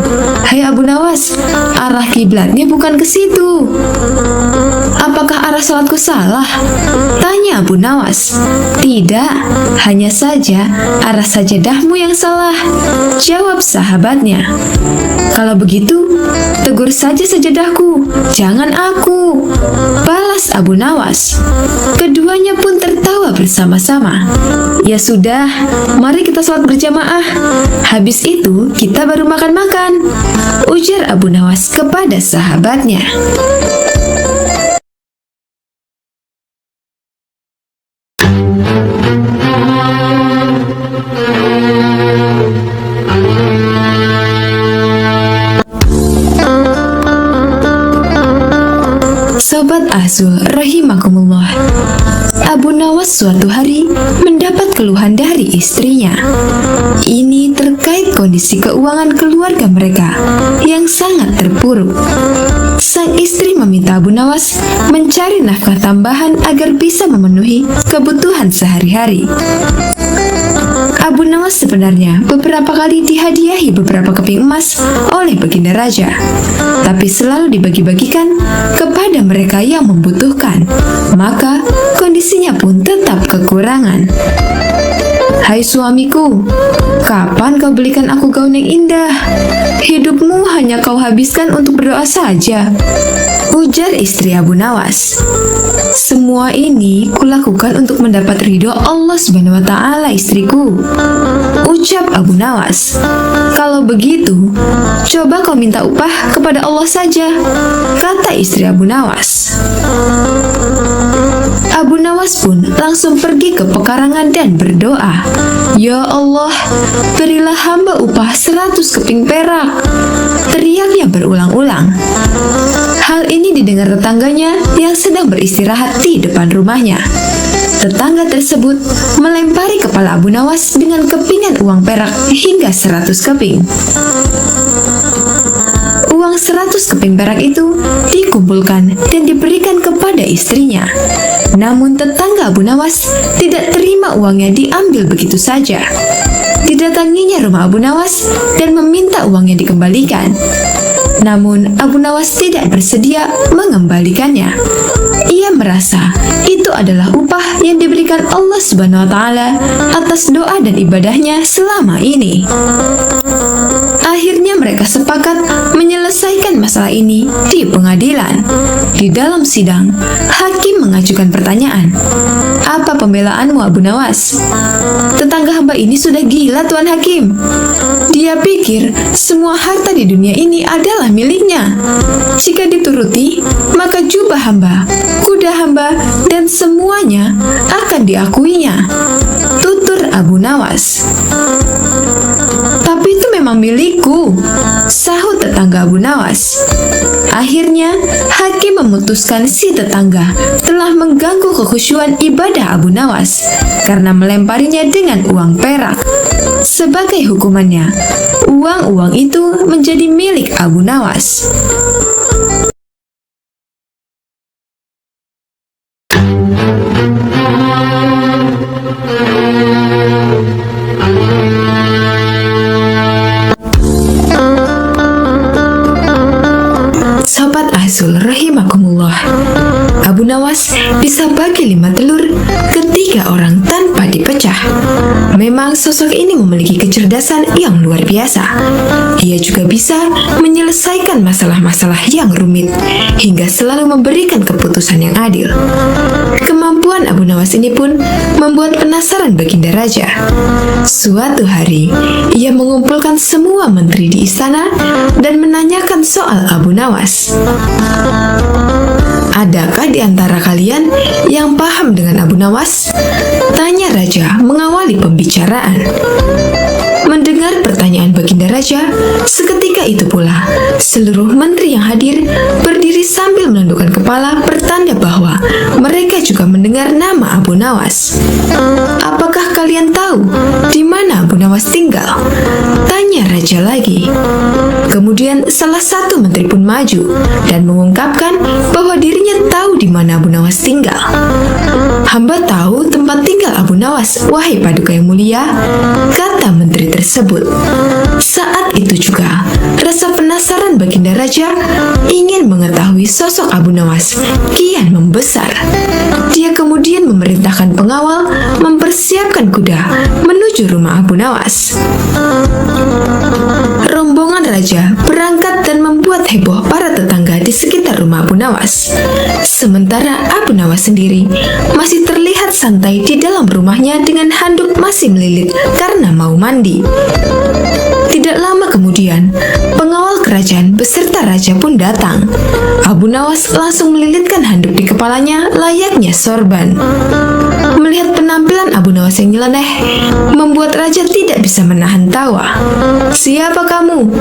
"Hai Abu Nawas, arah kiblatnya bukan ke situ." "Apakah arah sholatku salah?" tanya Abu Nawas. "Tidak, hanya saja arah sajadahmu yang salah," jawab sahabatnya. "Kalau begitu, tegur saja sajadahku, jangan aku," balas Abu Nawas. Keduanya pun tertawa bersama-sama. "Ya sudah, mari kita sholat berjamaah. Habis itu kita baru makan-makan," ujar Abu Nawas kepada sahabatnya. Sobat Azul rahimakumullah, Abu Nawas suatu hari mendapat keluhan dari istrinya. Ini terkait kondisi keuangan keluarga mereka yang sangat terpuruk. Sang istri meminta Abu Nawas mencari nafkah tambahan agar bisa memenuhi kebutuhan sehari-hari. Abu Nawas sebenarnya beberapa kali dihadiahi beberapa keping emas oleh Baginda Raja, tapi selalu dibagi-bagikan kepada mereka yang membutuhkan, maka kondisinya pun tetap kekurangan. "Hai suamiku, kapan kau belikan aku gaun yang indah? Hidupmu hanya kau habiskan untuk berdoa saja," ujar istri Abu Nawas. "Semua ini kulakukan untuk mendapat ridho Allah Subhanahu wa Ta'ala, istriku," ucap Abu Nawas. "Kalau begitu, coba kau minta upah kepada Allah saja," kata istri Abu Nawas. Abu Nawas pun langsung pergi ke pekarangan dan berdoa, "Ya Allah, berilah hamba upah 100 keping perak," teriaknya berulang-ulang. Hal ini didengar tetangganya yang sedang beristirahat di depan rumahnya. Tetangga tersebut melempari kepala Abu Nawas dengan kepingan uang perak hingga 100 keping. Uang 100 keping perak itu dikumpulkan dan diberikan kepada istrinya. Namun tetangga Abu Nawas tidak terima uangnya diambil begitu saja. Didatanginya rumah Abu Nawas dan meminta uangnya dikembalikan. Namun Abu Nawas tidak bersedia mengembalikannya. Ia merasa itu adalah upah yang diberikan Allah Subhanahu wa Ta'ala atas doa dan ibadahnya selama ini. Akhirnya mereka sepakat menyelesaikan masalah ini di pengadilan. Di dalam sidang, hakim mengajukan pertanyaan, "Apa pembelaanmu Abu Nawas?" "Tetangga hamba ini sudah gila, Tuan Hakim. Dia pikir semua harta di dunia ini adalah miliknya. Jika dituruti, maka jubah hamba, kuda hamba, dan semuanya akan diakuinya," tutur Abu Nawas. "Tapi itu memang milikku," sahut tetangga Abu Nawas. Akhirnya, hakim memutuskan si tetangga telah mengganggu kekhusyuan ibadah Abu Nawas karena melemparinya dengan uang perak. Sebagai hukumannya, uang-uang itu menjadi milik Abu Nawas. Sobat Azul rahimakumullah, Abu Nawas bisa bagi 5 telur ke 3 orang tanpa dipecah. Memang sosok ini memiliki kecerdasan yang luar biasa. Ia juga bisa menyelesaikan masalah-masalah yang rumit hingga selalu memberikan keputusan yang adil. Kemampuan Abu Nawas ini pun membuat penasaran Baginda Raja. Suatu hari, ia mengumpulkan semua menteri di istana dan menanyakan soal Abu Nawas. "Adakah di antara kalian yang paham dengan Abu Nawas?" tanya Raja mengawali pembicaraan. Mendengar pertanyaan Baginda Raja, seketika itu pula seluruh menteri yang hadir berdiri sambil menundukkan kepala pertanda bahwa mereka juga mendengar nama Abu Nawas. "Apakah kalian tahu di mana Abu Nawas tinggal?" tanya Raja lagi. Kemudian salah satu menteri pun maju dan mengungkapkan bahwa dirinya tahu di mana Abu Nawas tinggal. "Hamba tahu tempat tinggal Abu Nawas, wahai Paduka yang mulia," kata menteri tersebut. Saat itu juga, rasa penasaran Baginda Raja ingin mengetahui sosok Abu Nawas kian membesar. Dia kemudian memerintahkan pengawal mempersiapkan kuda menuju rumah Abu Nawas. Rombongan Raja berangkat dan membuat heboh para tetangga di sekitar rumah Abu Nawas. Sementara Abu Nawas sendiri masih terlihat santai di dalam rumahnya dengan handuk masih melilit karena mau mandi. Tidak lama kemudian, pengawal kerajaan beserta raja pun datang. Abu Nawas langsung melilitkan handuk di kepalanya layaknya sorban. Melihat penampilan Abu Nawas yang nyeleneh, membuat raja tidak bisa menahan tawa. "Siapa kamu?"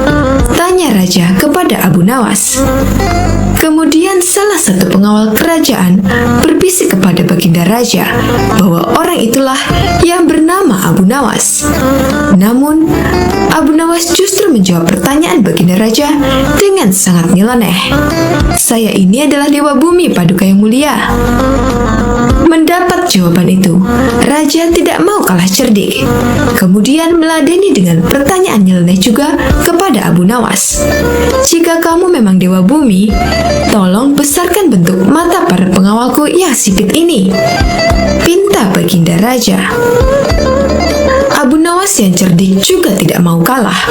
tanya raja kepada Abu Nawas. Kemudian salah satu pengawal kerajaan berbisik kepada Baginda Raja bahwa orang itulah yang bernama Abu Nawas. Namun, Abu Nawas justru menjawab pertanyaan Baginda Raja dengan sangat nyeleneh. "Saya ini adalah Dewa Bumi, Paduka yang mulia." Mendapat jawaban itu, Raja tidak mau kalah cerdik. Kemudian meladeni dengan pertanyaan nyeleneh juga kepada Abu Nawas. "Jika kamu memang Dewa Bumi, tolong besarkan bentuk mata para pengawalku yang sipit ini," pinta Baginda Raja. Abu Nawas yang cerdik juga tidak mau kalah.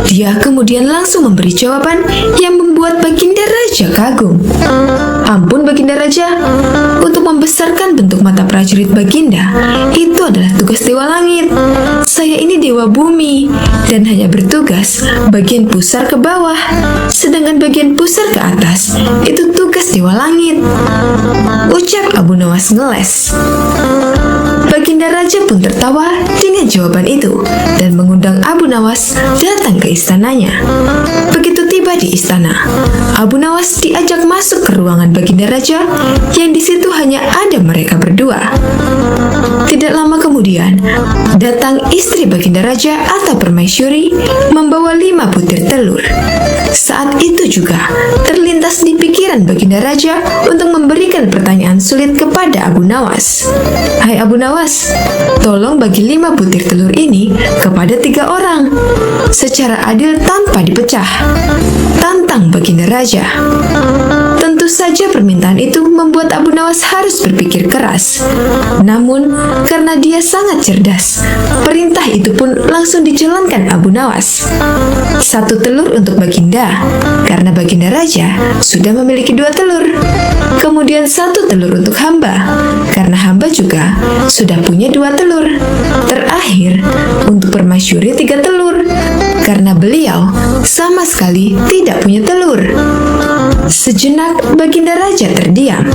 Dia kemudian langsung memberi jawaban yang membuat Baginda Raja kagum. "Ampun Baginda Raja, untuk membesarkan bentuk mata prajurit Baginda, itu adalah tugas Dewa Langit. Saya ini Dewa Bumi dan hanya bertugas bagian pusar ke bawah, sedangkan bagian pusar ke atas itu tugas Dewa Langit," ucap Abu Nawas ngeles. Baginda Raja pun tertawa dengan jawaban itu dan mengundang Abu Nawas datang ke istananya. Begitu tiba di istana, Abu Nawas diajak masuk ke ruangan Baginda Raja yang di situ hanya ada mereka berdua. Tidak lama kemudian, datang istri Baginda Raja atau Permaisuri membawa 5 butir telur. Saat itu juga terlintas di pikiran Baginda Raja untuk memberikan pertanyaan sulit kepada Abu Nawas. "Hai Abu Nawas, tolong bagi 5 butir telur ini kepada 3 orang secara adil tanpa dipecah," tantang Baginda Raja. Tentu saja permintaan itu membuat Abu Nawas harus berpikir keras. Namun, karena dia sangat cerdas, perintah itu pun langsung dijalankan Abu Nawas. 1 telur untuk Baginda, karena Baginda Raja sudah memiliki 2 telur. Kemudian 1 telur untuk hamba, karena hamba juga sudah punya 2 telur. Terakhir, untuk Permaisuri 3 telur, karena beliau sama sekali tidak punya telur. Sejenak Baginda Raja terdiam.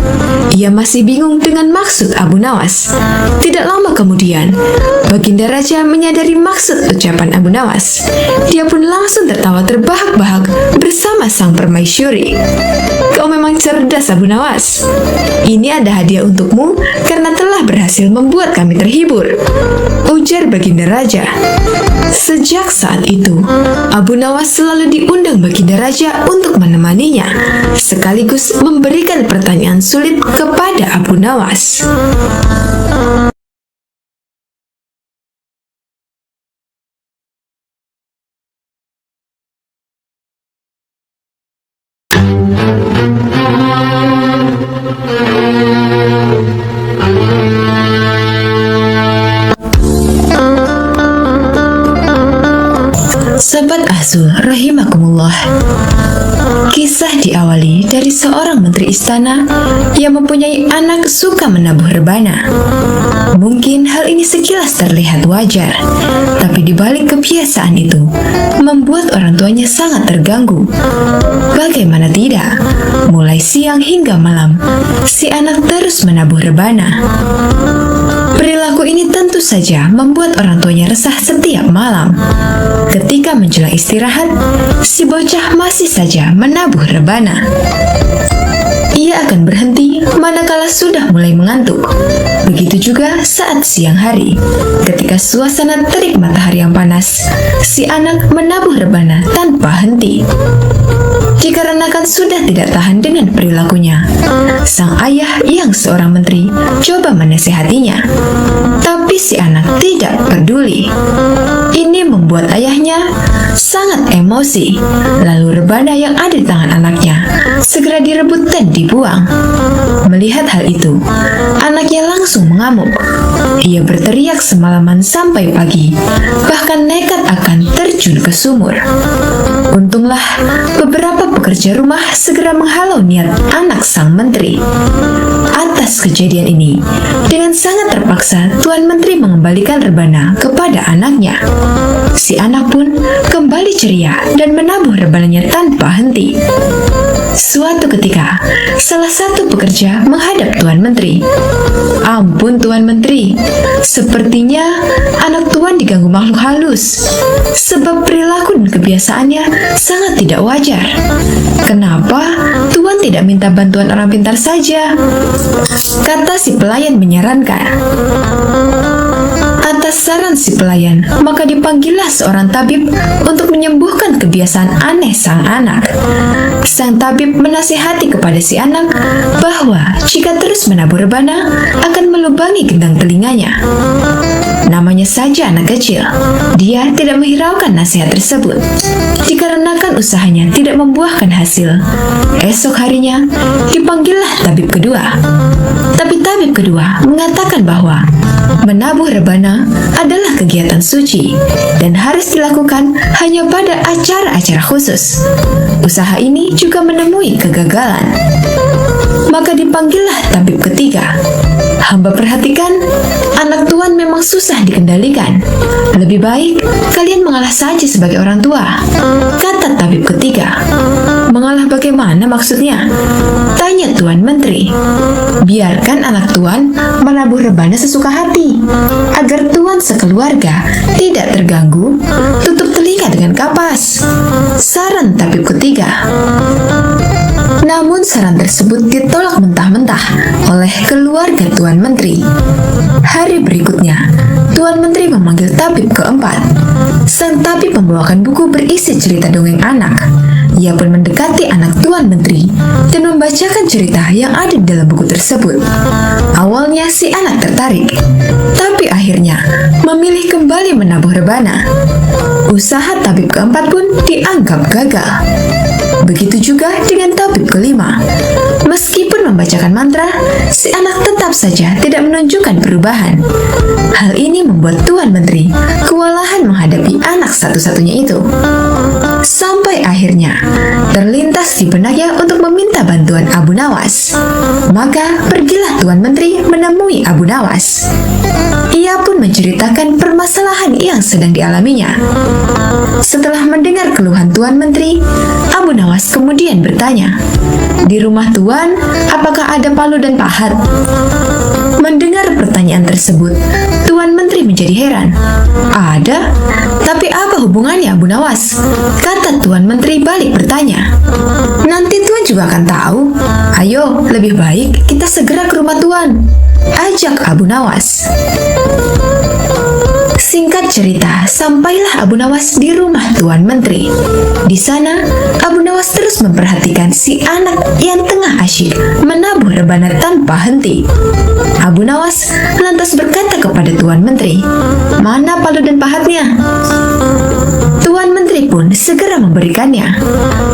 Ia masih bingung dengan maksud Abu Nawas. Tidak lama kemudian, Baginda Raja menyadari maksud ucapan Abu Nawas. Dia pun langsung tertawa terbahak-bahak bersama sang Permaisuri. "Kau memang cerdas, Abu Nawas. Ini ada hadiah untukmu karena telah berhasil membuat kami terhibur," ujar Baginda Raja. Sejak saat itu, Abu Nawas selalu diundang Baginda Raja untuk menemaninya, sekaligus memberikan pertanyaan sulit kepada Abu Nawas. Sahabat Azul rahimakumullah. Kisah diawali dari seorang menteri istana yang mempunyai anak suka menabuh rebana. Mungkin hal ini sekilas terlihat wajar, tapi dibalik kebiasaan itu membuat orang tuanya sangat terganggu. Bagaimana tidak, mulai siang hingga malam, si anak terus menabuh rebana. Perilaku ini tentu saja membuat orang tuanya resah setiap malam. Ketika menjelang istirahat, si bocah masih saja menabuh rebana. Ia akan berhenti manakala sudah mulai mengantuk. Begitu juga saat siang hari, ketika suasana terik matahari yang panas, si anak menabuh rebana tanpa henti. Dikarenakan sudah tidak tahan dengan perilakunya, sang ayah yang seorang menteri coba menasihatinya, tapi si anak tidak peduli. Ini membuat ayahnya sangat emosi. Lalu rebana yang ada di tangan anaknya segera direbut dan dibuang. Melihat hal itu, anaknya langsung mengamuk. Ia berteriak semalaman sampai pagi, bahkan nekat akan terjun ke sumur. Untunglah beberapa pekerja rumah segera menghalau niat anak sang menteri. Atas kejadian ini, dengan sangat terpaksa Tuan Menteri mengembalikan rebana kepada anaknya. Si anak pun kembali ceria dan menabuh rebananya tanpa henti. Suatu ketika, salah satu pekerja menghadap Tuan Menteri. "Ampun Tuan Menteri, sepertinya anak Tuan diganggu makhluk halus, sebab perilaku dan kebiasaannya sangat tidak wajar. Kenapa Tuan tidak minta bantuan orang pintar saja?" kata si pelayan menyarankan. Atas saran si pelayan, maka dipanggillah seorang tabib untuk menyembuhkan kebiasaan aneh sang anak. Sang tabib menasihati kepada si anak bahwa jika terus menabuh rebana akan melubangi gendang telinganya. Namanya saja anak kecil, dia tidak menghiraukan nasihat tersebut. Dikarenakan usahanya tidak membuahkan hasil, esok harinya dipanggillah tabib kedua. Tapi tabib kedua mengatakan bahwa menabuh rebana adalah kegiatan suci dan harus dilakukan hanya pada acara-acara khusus. Usaha ini juga menemui kegagalan. Maka dipanggillah tabib ketiga. "Hamba perhatikan, anak Tuan memang susah dikendalikan. Lebih baik kalian mengalah saja sebagai orang tua," kata tabib ketiga. "Mengalah bagaimana maksudnya?" tanya Tuan Menteri. "Biarkan anak Tuan menabuh rebana sesuka hati, agar Tuan sekeluarga tidak terganggu. Tutup telinga dengan kapas," saran tabib ketiga. Namun saran tersebut ditolak mentah-mentah oleh keluarga Tuan Menteri. Hari berikutnya, Tuan Menteri memanggil tabib keempat. Sang tabib membawakan buku berisi cerita dongeng anak. Ia pun mendekati anak Tuan Menteri dan membacakan cerita yang ada di dalam buku tersebut. Awalnya si anak tertarik, tapi akhirnya memilih kembali menabuh rebana. Usaha tabib keempat pun dianggap gagal. Begitu juga dengan tabib kelima. Meskipun membacakan mantra, si anak tetap saja tidak menunjukkan perubahan. Hal ini membuat Tuan Menteri kewalahan menghadapi anak satu-satunya itu. Sampai akhirnya terlintas di benaknya untuk meminta bantuan Abu Nawas. Maka pergilah Tuan Menteri menemui Abu Nawas. Ia pun menceritakan permasalahan yang sedang dialaminya. Setelah mendengar keluhan Tuan Menteri, Abu Nawas kemudian bertanya, "Di rumah Tuan, apakah ada palu dan pahat?" Mendengar pertanyaan tersebut, Tuan Menteri menjadi heran. "Ada? Tapi apa hubungannya Abu Nawas?" kata Tuan Menteri balik bertanya. "Nanti Tuan juga akan tahu. Ayo, lebih baik kita segera ke rumah Tuan," ajak Abu Nawas. Singkat cerita, sampailah Abu Nawas di rumah Tuan Menteri. Di sana, Abu Nawas terus memperhatikan si anak yang tengah asyik menabuh rebana tanpa henti. Abu Nawas lantas berkata kepada Tuan Menteri, "Mana palu dan pahatnya?" Tuan Menteri pun segera memberikannya.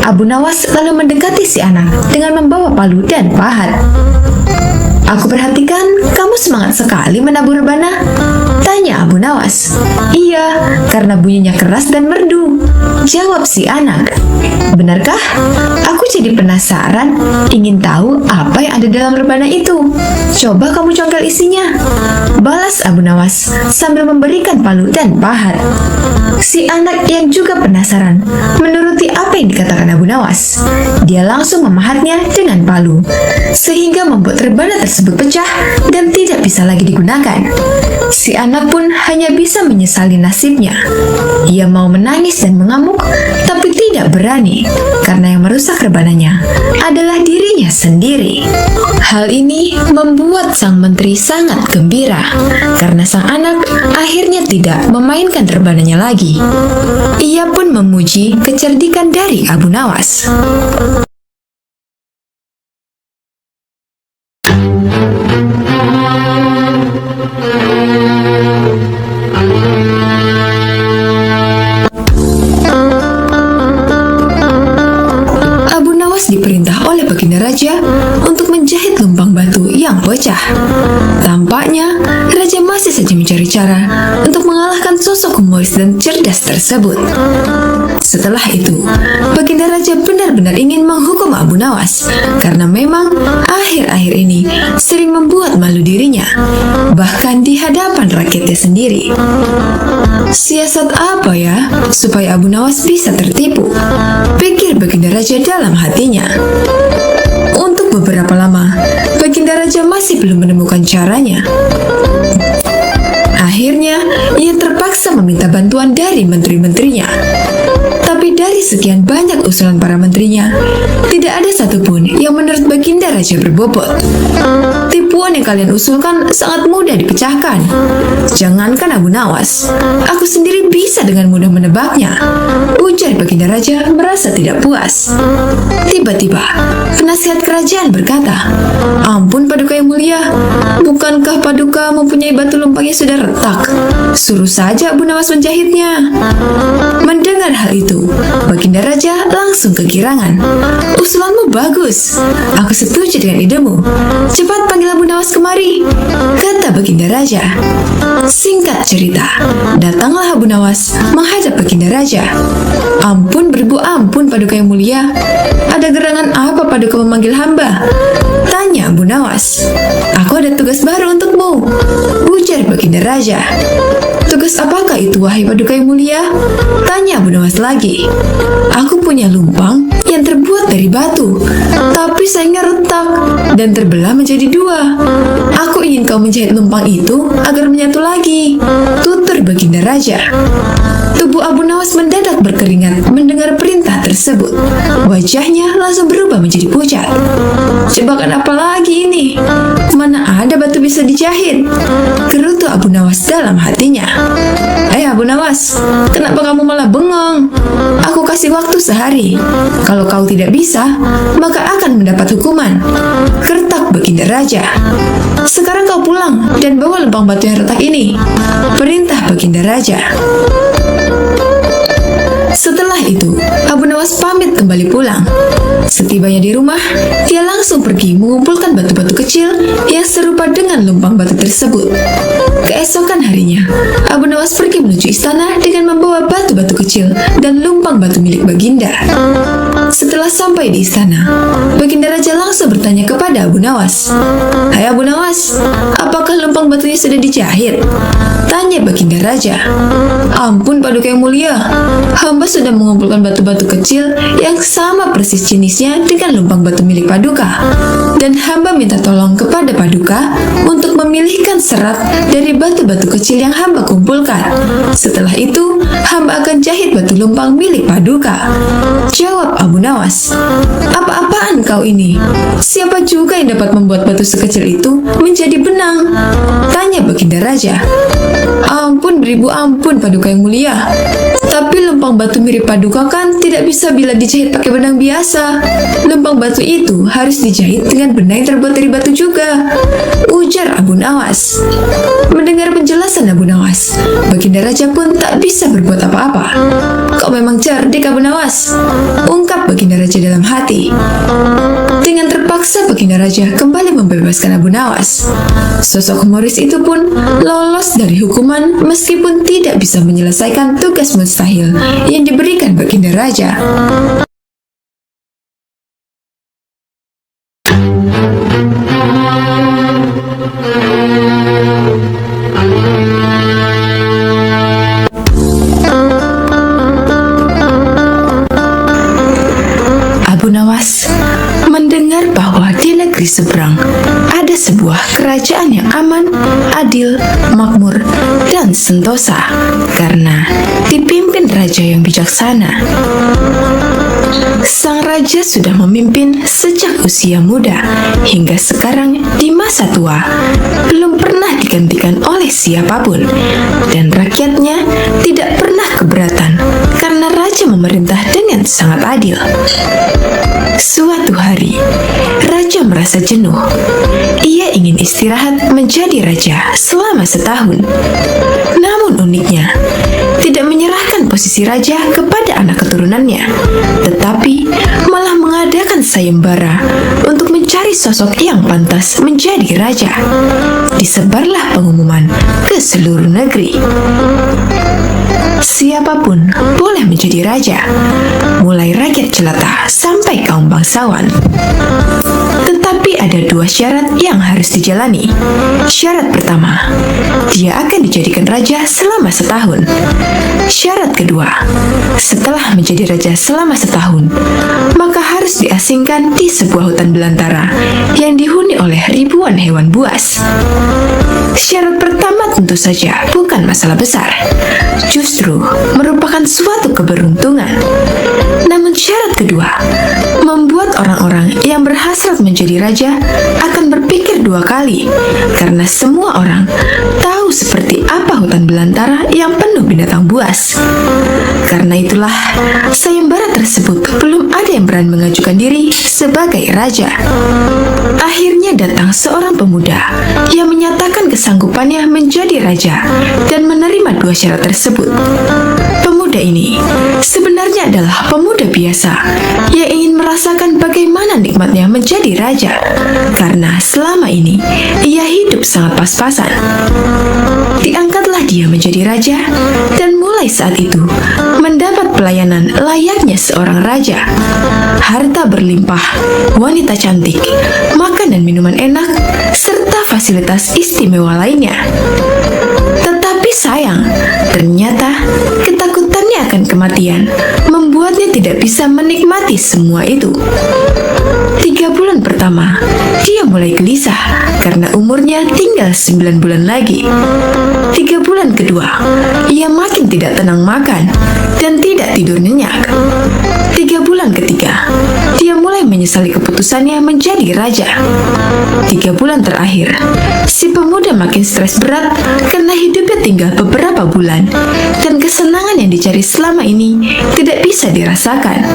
Abu Nawas lalu mendekati si anak dengan membawa palu dan pahat. "Aku perhatikan kamu semangat sekali menabuh rebana," tanya Abu Nawas. "Iya, karena bunyinya keras dan merdu. Jawab si anak. Benarkah? Aku jadi penasaran, ingin tahu apa yang ada dalam rebana itu. Coba kamu congkel isinya. Balas Abu Nawas sambil memberikan palu dan pahat. Si anak yang juga penasaran menuruti apa yang dikatakan Abu Nawas. Dia langsung memahatnya dengan palu, sehingga membuat rebana tersebut pecah dan tidak bisa lagi digunakan. Si anak pun hanya bisa menyesali nasibnya. Ia mau menangis dan mengamuk, tapi tidak berani, karena yang merusak rebananya adalah dirinya sendiri. Hal ini membuat sang menteri sangat gembira, karena sang anak akhirnya tidak memainkan rebananya lagi. Ia pun memuji kecerdikan dari Abu Nawas. Diperintah oleh Baginda Raja untuk menjahit lumpang batu yang pecah. Tampaknya Raja masih saja mencari cara untuk mengalahkan sosok humoris dan cerdas tersebut. Setelah itu, Baginda Raja benar-benar ingin menghukum Abu Nawas karena memang akhir-akhir ini sering membuat malu dirinya, bahkan di hadapan rakyatnya sendiri. Siasat apa ya supaya Abu Nawas bisa tertipu? Pikir Baginda Raja dalam hatinya. Untuk beberapa lama, Baginda Raja masih belum menemukan caranya. Akhirnya, ia terpaksa meminta bantuan dari menteri-menterinya. Tapi dari sekian banyak usulan para menterinya, tidak ada satupun yang menurut Baginda Raja berbobot. Tipuan yang kalian usulkan sangat mudah dipecahkan. Jangankan Abu Nawas, aku sendiri bisa dengan mudah menebaknya, ujar Baginda Raja merasa tidak puas. Tiba-tiba, penasihat kerajaan berkata, "Ampun Paduka yang mulia, bukankah Paduka mempunyai batu lumpang yang sudah retak? Suruh saja Abu Nawas menjahitnya." Mendengar hal itu, Baginda Raja langsung kegirangan. "Usulanmu bagus. Aku setuju dengan idemu. Cepat panggil Abu Nawas kemari," kata Baginda Raja. Singkat cerita, datanglah Abu Nawas menghadap Baginda Raja. "Ampun beribu, ampun Paduka yang mulia. Ada gerangan apa Paduka memanggil hamba?" tanya Abu Nawas. "Aku ada tugas baru untukmu," ujar Baginda Raja. "Tugas apakah itu wahai Paduka yang mulia?" tanya Abu Nawas lagi. "Aku punya lumpang yang terbuat dari batu, tapi sayangnya retak dan terbelah menjadi dua. Aku ingin kau menjahit lumpang itu agar menyatu lagi," tutur Baginda Raja. Tubuh Abu Nawas mendadak berkeringat mendengar perintah tersebut. Wajahnya langsung berubah menjadi pucat. "Jebakan apa lagi ini? Mana ada batu bisa dijahit?" gerutu Abu Nawas dalam hatinya. Abu Nawas, kenapa kamu malah bengong? Aku kasih waktu sehari. Kalau kau tidak bisa, maka akan mendapat hukuman," gertak Baginda Raja. "Sekarang kau pulang dan bawa lempang batu yang retak ini," perintah Baginda Raja. Setelah itu, Abu Nawas pamit kembali pulang. Setibanya di rumah, dia langsung pergi mengumpulkan batu-batu kecil yang serupa dengan lumpang batu tersebut. Keesokan harinya, Abu Nawas pergi menuju istana dengan membawa batu-batu kecil dan lumpang batu milik Baginda. Setelah sampai di istana, Baginda Raja langsung bertanya kepada Abu Nawas. "Hai Abu Nawas, apakah lumpang batunya sudah dijahit?" tanya Baginda Raja. "Ampun Paduka yang mulia, hamba sudah mengumpulkan batu-batu kecil yang sama persis jenisnya dengan lumpang batu milik Paduka, dan hamba minta tolong kepada Paduka untuk memilihkan serat dari batu-batu kecil yang hamba kumpulkan. Setelah itu, hamba akan jahit batu lumpang milik Paduka," jawab Abu Nawas. "Apa-apaan kau ini? Siapa juga yang dapat membuat batu sekecil itu menjadi benang?" tanya Baginda Raja. "Ampun beribu, ampun Paduka yang mulia. Tapi lempang batu mirip paduka kan tidak bisa bila dijahit pakai benang biasa. Lempang batu itu harus dijahit dengan benang yang terbuat dari batu juga, ujar Abu Nawas. Mendengar penjelasan Abu Nawas, Baginda Raja pun tak bisa berbuat apa-apa. Kau memang cerdik, Abu Nawas, ungkap Baginda Raja dalam hati. Dengan terpaksa Baginda Raja kembali membebaskan Abu Nawas. Sosok humoris itu pun lolos dari hukuman meskipun tidak bisa menyelesaikan tugas mustahil yang diberikan Baginda Raja. Abu Nawas mendengar bahwa di negeri seberang ada sebuah kerajaan yang aman, adil, makmur, dan sentosa karena dipimpin raja yang bijaksana. Sang raja sudah memimpin sejak usia muda hingga sekarang di masa tua, belum pernah digantikan oleh siapapun, dan rakyatnya tidak pernah keberatan karena raja memerintah dengan sangat adil. Suatu hari, raja merasa jenuh. Ia ingin istirahat menjadi raja selama setahun. Namun uniknya, tidak menyerahkan posisi raja kepada anak keturunannya, tetapi malah mengadakan sayembara untuk mencari sosok yang pantas menjadi raja. Disebarlah pengumuman ke seluruh negeri. Siapapun boleh menjadi raja, mulai rakyat jelata sampai kaum bangsawan. Tetapi ada dua syarat yang harus dijalani. Syarat pertama, dia akan dijadikan raja selama setahun. Syarat kedua, setelah menjadi raja selama setahun, maka harus diasingkan di sebuah hutan belantara yang dihuni oleh ribuan hewan buas. Syarat pertama tentu saja bukan masalah besar, justru merupakan suatu keberuntungan. Namun syarat kedua membuat orang-orang yang berhasrat menjadi raja akan berpikir dua kali, karena semua orang tahu seperti apa hutan belantara yang penuh binatang buas. Karena itulah sayembara tersebut belum ada yang berani mengajukan diri sebagai raja. Akhirnya datang seorang pemuda yang menyatakan kesanggupannya menjadi raja dan menerima dua syarat tersebut. Pemuda ini sebenarnya adalah pemuda biasa yang ingin merasakan bagaimana nikmatnya menjadi raja, karena selama ini ia hidup sangat pas-pasan. Diangkatlah dia menjadi raja, dan mulai saat itu mendapat pelayanan layaknya seorang raja. Harta berlimpah, wanita cantik, makan dan minuman enak, serta fasilitas istimewa lainnya. Tetapi sayang, ternyata ketakutannya akan kematian membuatnya tidak bisa menikmati semua itu. 3 bulan pertama, dia mulai gelisah karena umurnya tinggal 9 bulan lagi. 3 bulan kedua, ia makin tidak tenang makan dan tidak tidur nyenyak. 3 bulan ketiga, dia mulai menyesali keputusannya menjadi raja. 3 bulan terakhir, si pemuda makin stres berat karena hidupnya tinggal beberapa bulan dan kesenangan yang dicari selama ini tidak bisa dirasakan.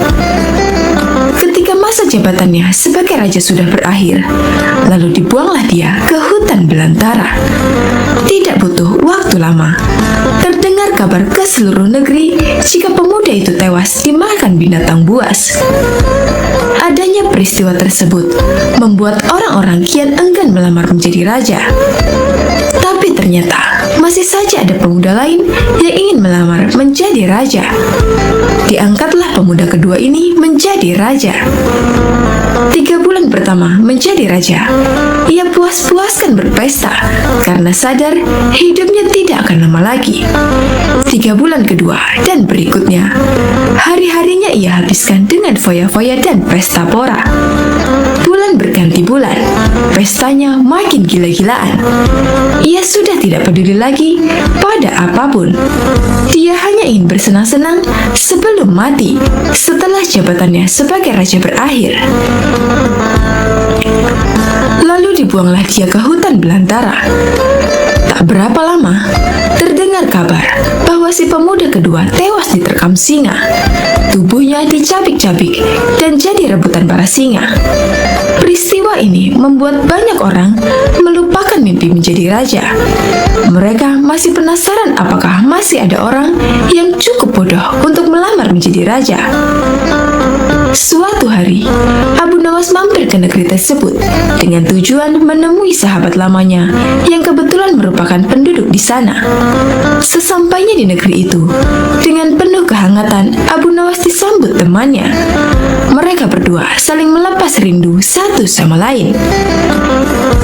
Ketika masa jabatannya sebagai raja sudah berakhir, lalu dibuanglah dia ke hutan belantara. Tidak butuh waktu lama, terdengar kabar ke seluruh negeri jika pemuda itu tewas dimakan binatang buas. Adanya peristiwa tersebut membuat orang-orang kian enggan melamar menjadi raja. Tapi ternyata masih saja ada pemuda lain yang ingin melamar menjadi raja. Diangkatlah pemuda kedua ini menjadi raja. 3 bulan pertama menjadi raja, ia puas-puaskan berpesta karena sadar hidupnya tidak akan lama lagi. 3 bulan kedua dan berikutnya, hari-harinya ia habiskan dengan foya-foya dan pesta pora. Bulan berganti bulan, pestanya makin gila-gilaan. Ia sudah tidak peduli lagi pada apapun. Dia hanya ingin bersenang-senang sebelum mati setelah jabatannya sebagai raja berakhir. Lalu dibuanglah dia ke hutan belantara. Tak berapa lama, terdengar kabar bahwa bahwa si pemuda kedua tewas diterkam singa. Tubuhnya dicabik-cabik dan jadi rebutan para singa. Peristiwa ini membuat banyak orang melupakan mimpi menjadi raja. Mereka masih penasaran apakah masih ada orang yang cukup bodoh untuk melamar menjadi raja. Suatu hari, Abu Nawas mampir ke negeri tersebut dengan tujuan menemui sahabat lamanya yang kebetulan merupakan penduduk di sana. Sesampainya di negeri itu, dengan penuh kehangatan, Abu Nawas disambut temannya. Mereka berdua saling melepas rindu satu sama lain.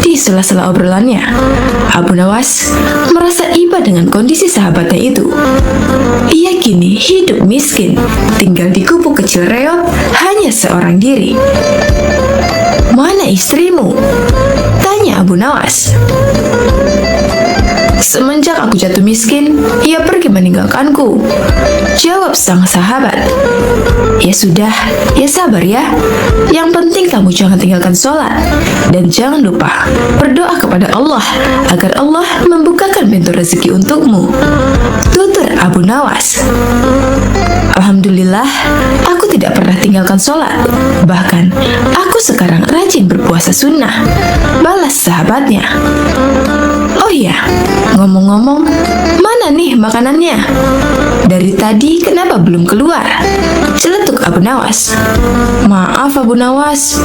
Di sela-sela obrolannya, Abu Nawas merasa iba dengan kondisi sahabatnya itu. Ia kini hidup miskin, tinggal di gubuk kecil reot, hanya seorang diri. "Mana istrimu?" tanya Abu Nawas. "Semenjak aku jatuh miskin, ia pergi meninggalkanku," jawab sang sahabat. "Ya sudah, ya sabar ya. Yang penting kamu jangan tinggalkan sholat. Dan jangan lupa berdoa kepada Allah agar Allah membukakan pintu rezeki untukmu," tutur Abu Nawas. "Alhamdulillah, aku tidak pernah tinggalkan sholat. Bahkan, aku sekarang rajin berpuasa sunnah," balas sahabatnya. "Oh iya, ngomong-ngomong, mana nih makanannya? Dari tadi kenapa belum keluar?" celetuk Abu Nawas. "Maaf Abu Nawas,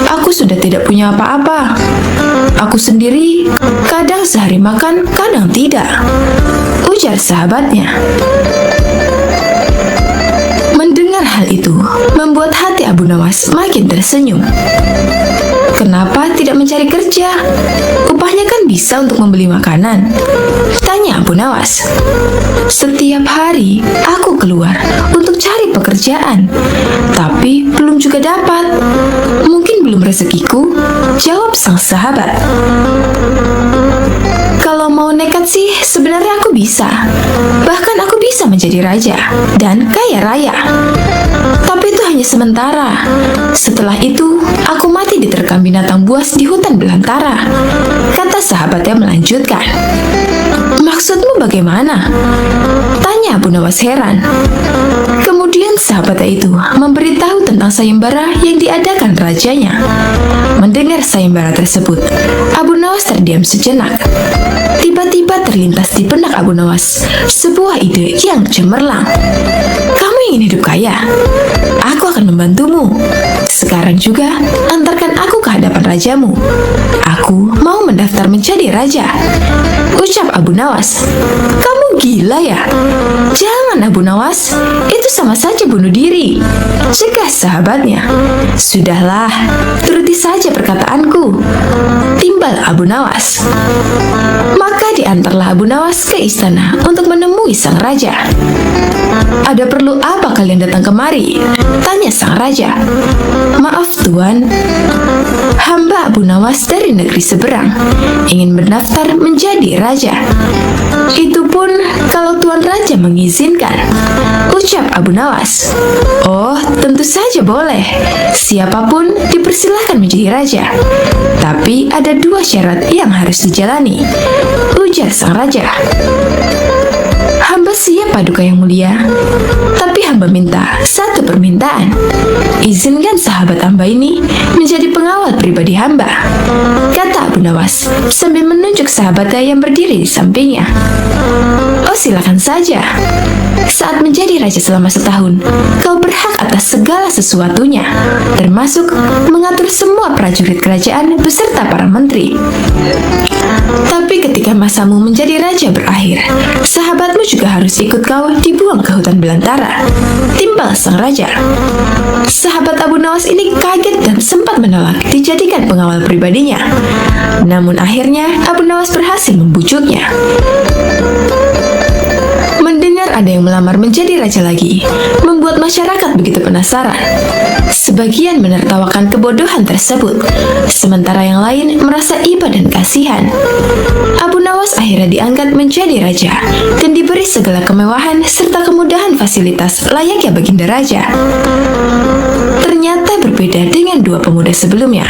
aku sudah tidak punya apa-apa. Aku sendiri kadang sehari makan, kadang tidak," ujar sahabatnya. Mendengar hal itu membuat hati Abu Nawas makin tersenyum. "Kenapa tidak mencari kerja? Upahnya kan bisa untuk membeli makanan," tanya Abu Nawas. "Setiap hari aku keluar untuk cari pekerjaan, tapi belum juga dapat. Mungkin belum rezekiku," jawab sang sahabat. "Kalau mau nekat sih sebenarnya aku bisa. Bahkan aku bisa menjadi raja dan kaya raya. Tapi itu hanya sementara. Setelah itu aku mati diterkam binatang buas di hutan belantara," kata sahabatnya melanjutkan. "Maksudmu bagaimana?" tanya Abu Nawas heran. Kemudian sahabatnya itu memberitahu tentang sayembara yang diadakan rajanya. Mendengar sayembara tersebut, Abu Nawas terdiam sejenak. Tiba-tiba terlintas di benak Abu Nawas sebuah ide yang cemerlang. "Kamu ingin hidup kaya? Aku akan membantumu. Sekarang juga antarkan aku ke hadapan rajamu. Aku mau mendaftar menjadi raja," ucap Abu Nawas. "Kamu gila ya? Jangan Abu Nawas, itu sama saja bunuh diri," cegah sahabatnya. "Sudahlah, turuti saja perkataanku," timbal Abu Nawas. Maka diantarlah Abu Nawas ke istana untuk menemui sang raja. "Ada perlu apa kalian datang kemari?" tanya sang raja. "Maaf Tuan, hamba Abu Nawas dari negeri seberang ingin mendaftar menjadi raja. Itu pun kalau Tuan Raja mengizinkan," ucap Abu Nawas. "Oh, tentu saja boleh. Siapapun dipersilahkan menjadi raja. Tapi ada 2 syarat yang harus dijalani," ujar sang raja. "Hamba siap Paduka yang mulia, tapi hamba minta satu permintaan. Izinkan sahabat hamba ini menjadi pengawal pribadi hamba," kata Abu Nawas sambil menunjuk sahabatnya yang berdiri di sampingnya. "Oh, silakan saja. Saat menjadi raja selama setahun, kau berhak atas segala sesuatunya, termasuk mengatur semua prajurit kerajaan beserta para menteri. Tapi ketika masamu menjadi raja berakhir, sahabatmu juga harus ikut kau dibuang ke hutan belantara," timbal sang raja. Sahabat Abu Nawas ini kaget dan sempat menolak dijadikan pengawal pribadinya. Namun akhirnya Abu Nawas berhasil membujuknya. Mendengar ada yang melamar menjadi raja lagi membuat masyarakat begitu penasaran. Sebagian menertawakan kebodohan tersebut, sementara yang lain merasa iba dan kasihan. Abu Nawas akhirnya diangkat menjadi raja dan diberi segala kemewahan serta kemudahan mendapatkan fasilitas layaknya baginda raja. Ternyata berbeda dengan dua pemuda sebelumnya.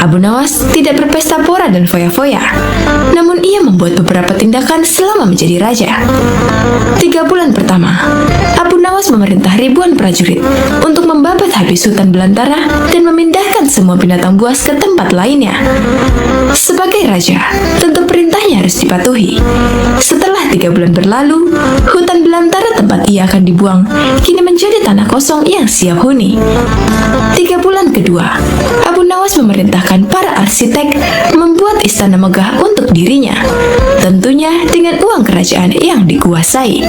Abu Nawas tidak berpesta pora dan foya-foya, namun ia membuat beberapa tindakan selama menjadi raja. 3 bulan pertama, Abu Nawas memerintah ribuan prajurit untuk membabat habis hutan belantara dan memindahkan semua binatang buas ke tempat lainnya. Sebagai raja, tentu perintahnya harus dipatuhi. Setelah 3 bulan berlalu, hutan belantara tempat ia akan dibuang kini menjadi tanah kosong yang siap huni. 3 bulan kedua, Abu Nawas memerintahkan para arsitek membuat istana megah untuk dirinya, tentunya dengan uang kerajaan yang dikuasai.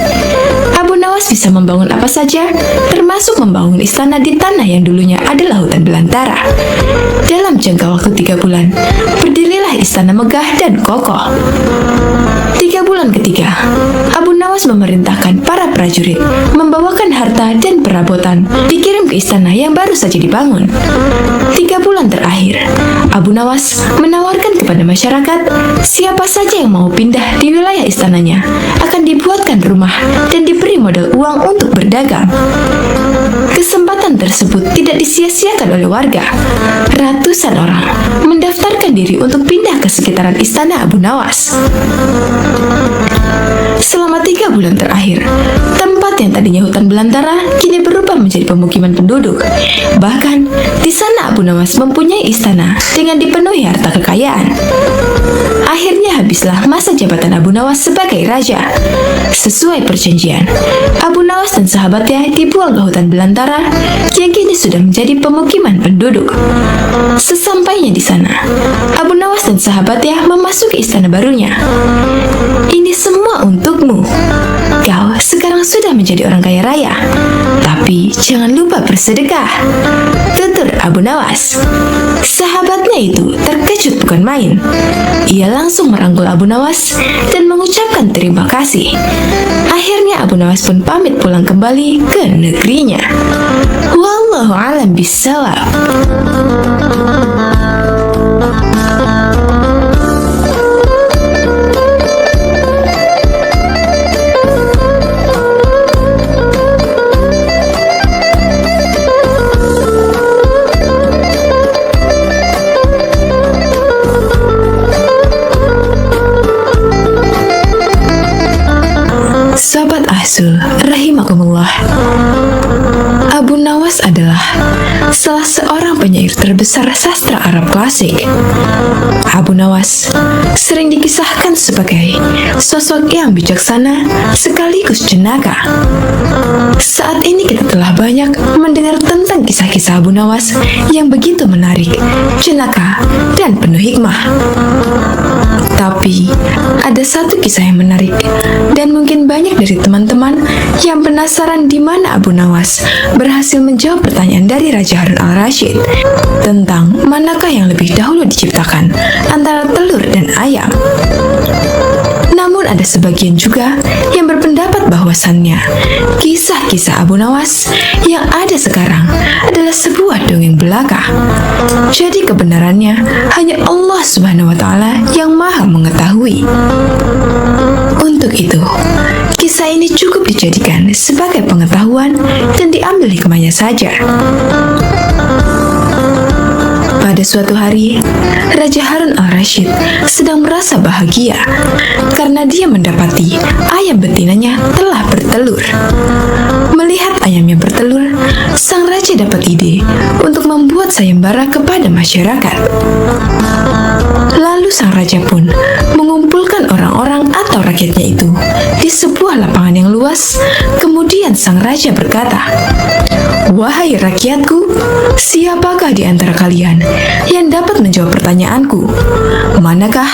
Abu Nawas bisa membangun apa saja, termasuk membangun istana di tanah yang dulunya adalah hutan belantara. Dalam jangka waktu 3 bulan, berdirilah istana megah dan kokoh. 3 bulan ketiga, Abu Nawas memerintahkan para prajurit membawakan harta dan perabotan dikirim ke istana yang baru saja dibangun. 3 bulan terakhir, Abu Nawas menawarkan kepada masyarakat siapa saja yang mau pindah di wilayah istananya akan dibuatkan rumah dan diberi modal uang untuk berdagang. Kesempatan tersebut tidak disia-siakan oleh warga. Ratusan orang mendaftarkan diri untuk pindah ke sekitaran istana Abu Nawas. Selama 3 bulan terakhir, tempat yang tadinya hutan belantara kini berubah menjadi pemukiman penduduk. Bahkan, di sana Abu Nawas mempunyai istana dengan dipenuhi harta kekayaan. Akhirnya habislah masa jabatan Abu Nawas sebagai raja. Sesuai perjanjian, Abu Nawas dan sahabatnya dibuang ke hutan belantara yang kini sudah menjadi pemukiman penduduk. Sesampainya di sana, Abu Nawas dan sahabatnya memasuki istana barunya. Ini semua untukmu. Kau sekarang sudah menjadi orang kaya raya. Tapi jangan lupa bersedekah, tutur Abu Nawas. Sahabatnya itu terkejut bukan main. Ia langsung merangkul Abu Nawas dan mengucapkan terima kasih. Akhirnya Abu Nawas pun pamit pulang kembali ke negerinya. Wallahu a'lam bishawab. Sobat Ahsul, rahimakumullah. Abu Nawas adalah salah seorang penyair terbesar sastra Arab klasik. Abu Nawas sering dikisahkan sebagai sosok yang bijaksana sekaligus jenaka. Saat ini kita telah banyak mendengar tentang kisah-kisah Abu Nawas yang begitu menarik, jenaka, dan penuh hikmah. Tapi, ada satu kisah yang menarik, dan mungkin banyak dari teman-teman yang penasaran di mana Abu Nawas berhasil menjawab pertanyaan dari Raja Harun al-Rasyid tentang manakah yang lebih dahulu diciptakan antara telur dan ayam. Namun ada sebagian juga yang berpendapat bahwasannya kisah-kisah Abu Nawas yang ada sekarang adalah sebuah dongeng belaka. Jadi kebenarannya hanya Allah Subhanahu wa Ta'ala yang Maha mengetahui. Untuk itu, kisah ini cukup dijadikan sebagai pengetahuan dan diambil hikmahnya saja. Pada suatu hari, Raja Harun al-Rasyid sedang merasa bahagia karena dia mendapati ayam betinanya telah bertelur. Melihat ayam yang bertelur, sang raja dapat ide untuk membuat sayembara kepada masyarakat. Lalu sang raja pun mengumpulkan orang-orang atau rakyatnya itu di sebuah lapangan yang luas. Kemudian sang raja berkata, "Wahai rakyatku, siapakah di antara kalian yang dapat menjawab pertanyaanku? Manakah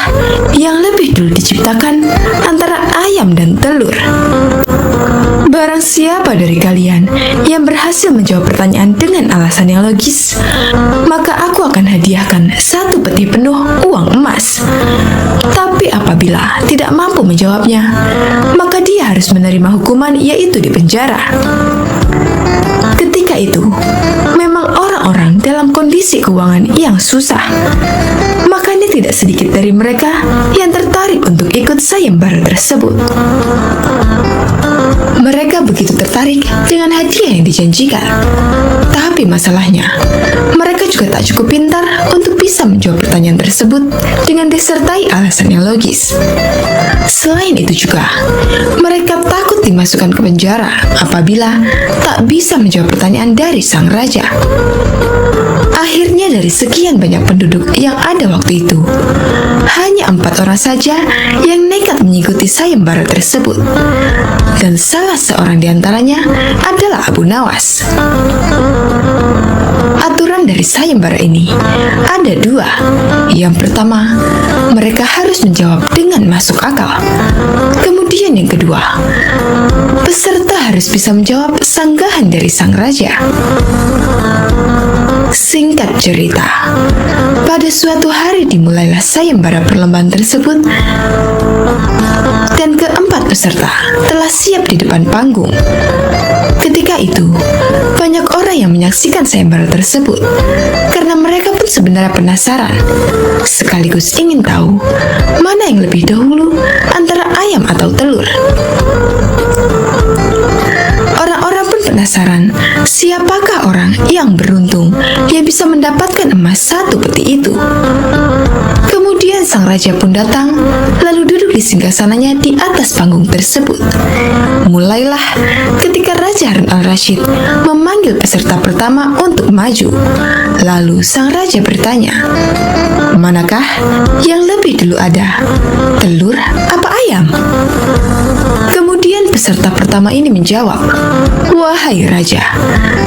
yang lebih dulu diciptakan antara ayam dan telur? Barang siapa dari kalian yang berhasil menjawab pertanyaan dengan alasan yang logis, maka aku akan hadiahkan 1 peti penuh uang emas. Tapi apabila tidak mampu menjawabnya, maka dia harus menerima hukuman, yaitu di penjara." Ketika itu, memang orang-orang dalam kondisi keuangan yang susah. Makanya tidak sedikit dari mereka yang tertarik untuk ikut sayembara tersebut. Mereka begitu tertarik dengan hadiah yang dijanjikan. Tapi masalahnya, mereka juga tak cukup pintar untuk bisa menjawab pertanyaan tersebut dengan disertai alasan yang logis. Selain itu juga, mereka takut dimasukkan ke penjara apabila tak bisa menjawab pertanyaan dari sang raja. Akhirnya dari sekian banyak penduduk yang ada waktu itu, hanya 4 orang saja yang nekat mengikuti sayembara tersebut. Dan salah seorang di antaranya adalah Abu Nawas. Aturan dari sayembara ini ada 2. Yang pertama, mereka harus menjawab dengan masuk akal. Kemudian yang kedua, peserta harus bisa menjawab sanggahan dari sang raja. Singkat cerita, pada suatu hari dimulailah sayembara perlombaan tersebut dan keempat peserta telah siap di depan panggung. Ketika itu, banyak orang yang menyaksikan sayembara tersebut karena mereka pun sebenarnya penasaran, sekaligus ingin tahu mana yang lebih dahulu antara ayam atau telur. Orang-orang pun penasaran siapakah orang yang beruntung yang bisa mendapatkan emas 1 peti itu. Kemudian sang raja pun datang, lalu duduk di singgasananya di atas panggung tersebut. Mulailah ketika Raja Harun al-Rasyid memanggil peserta pertama untuk maju. Lalu sang raja bertanya, manakah yang lebih dulu ada, telur apa ayam? Kemudian peserta pertama ini menjawab, wahai raja,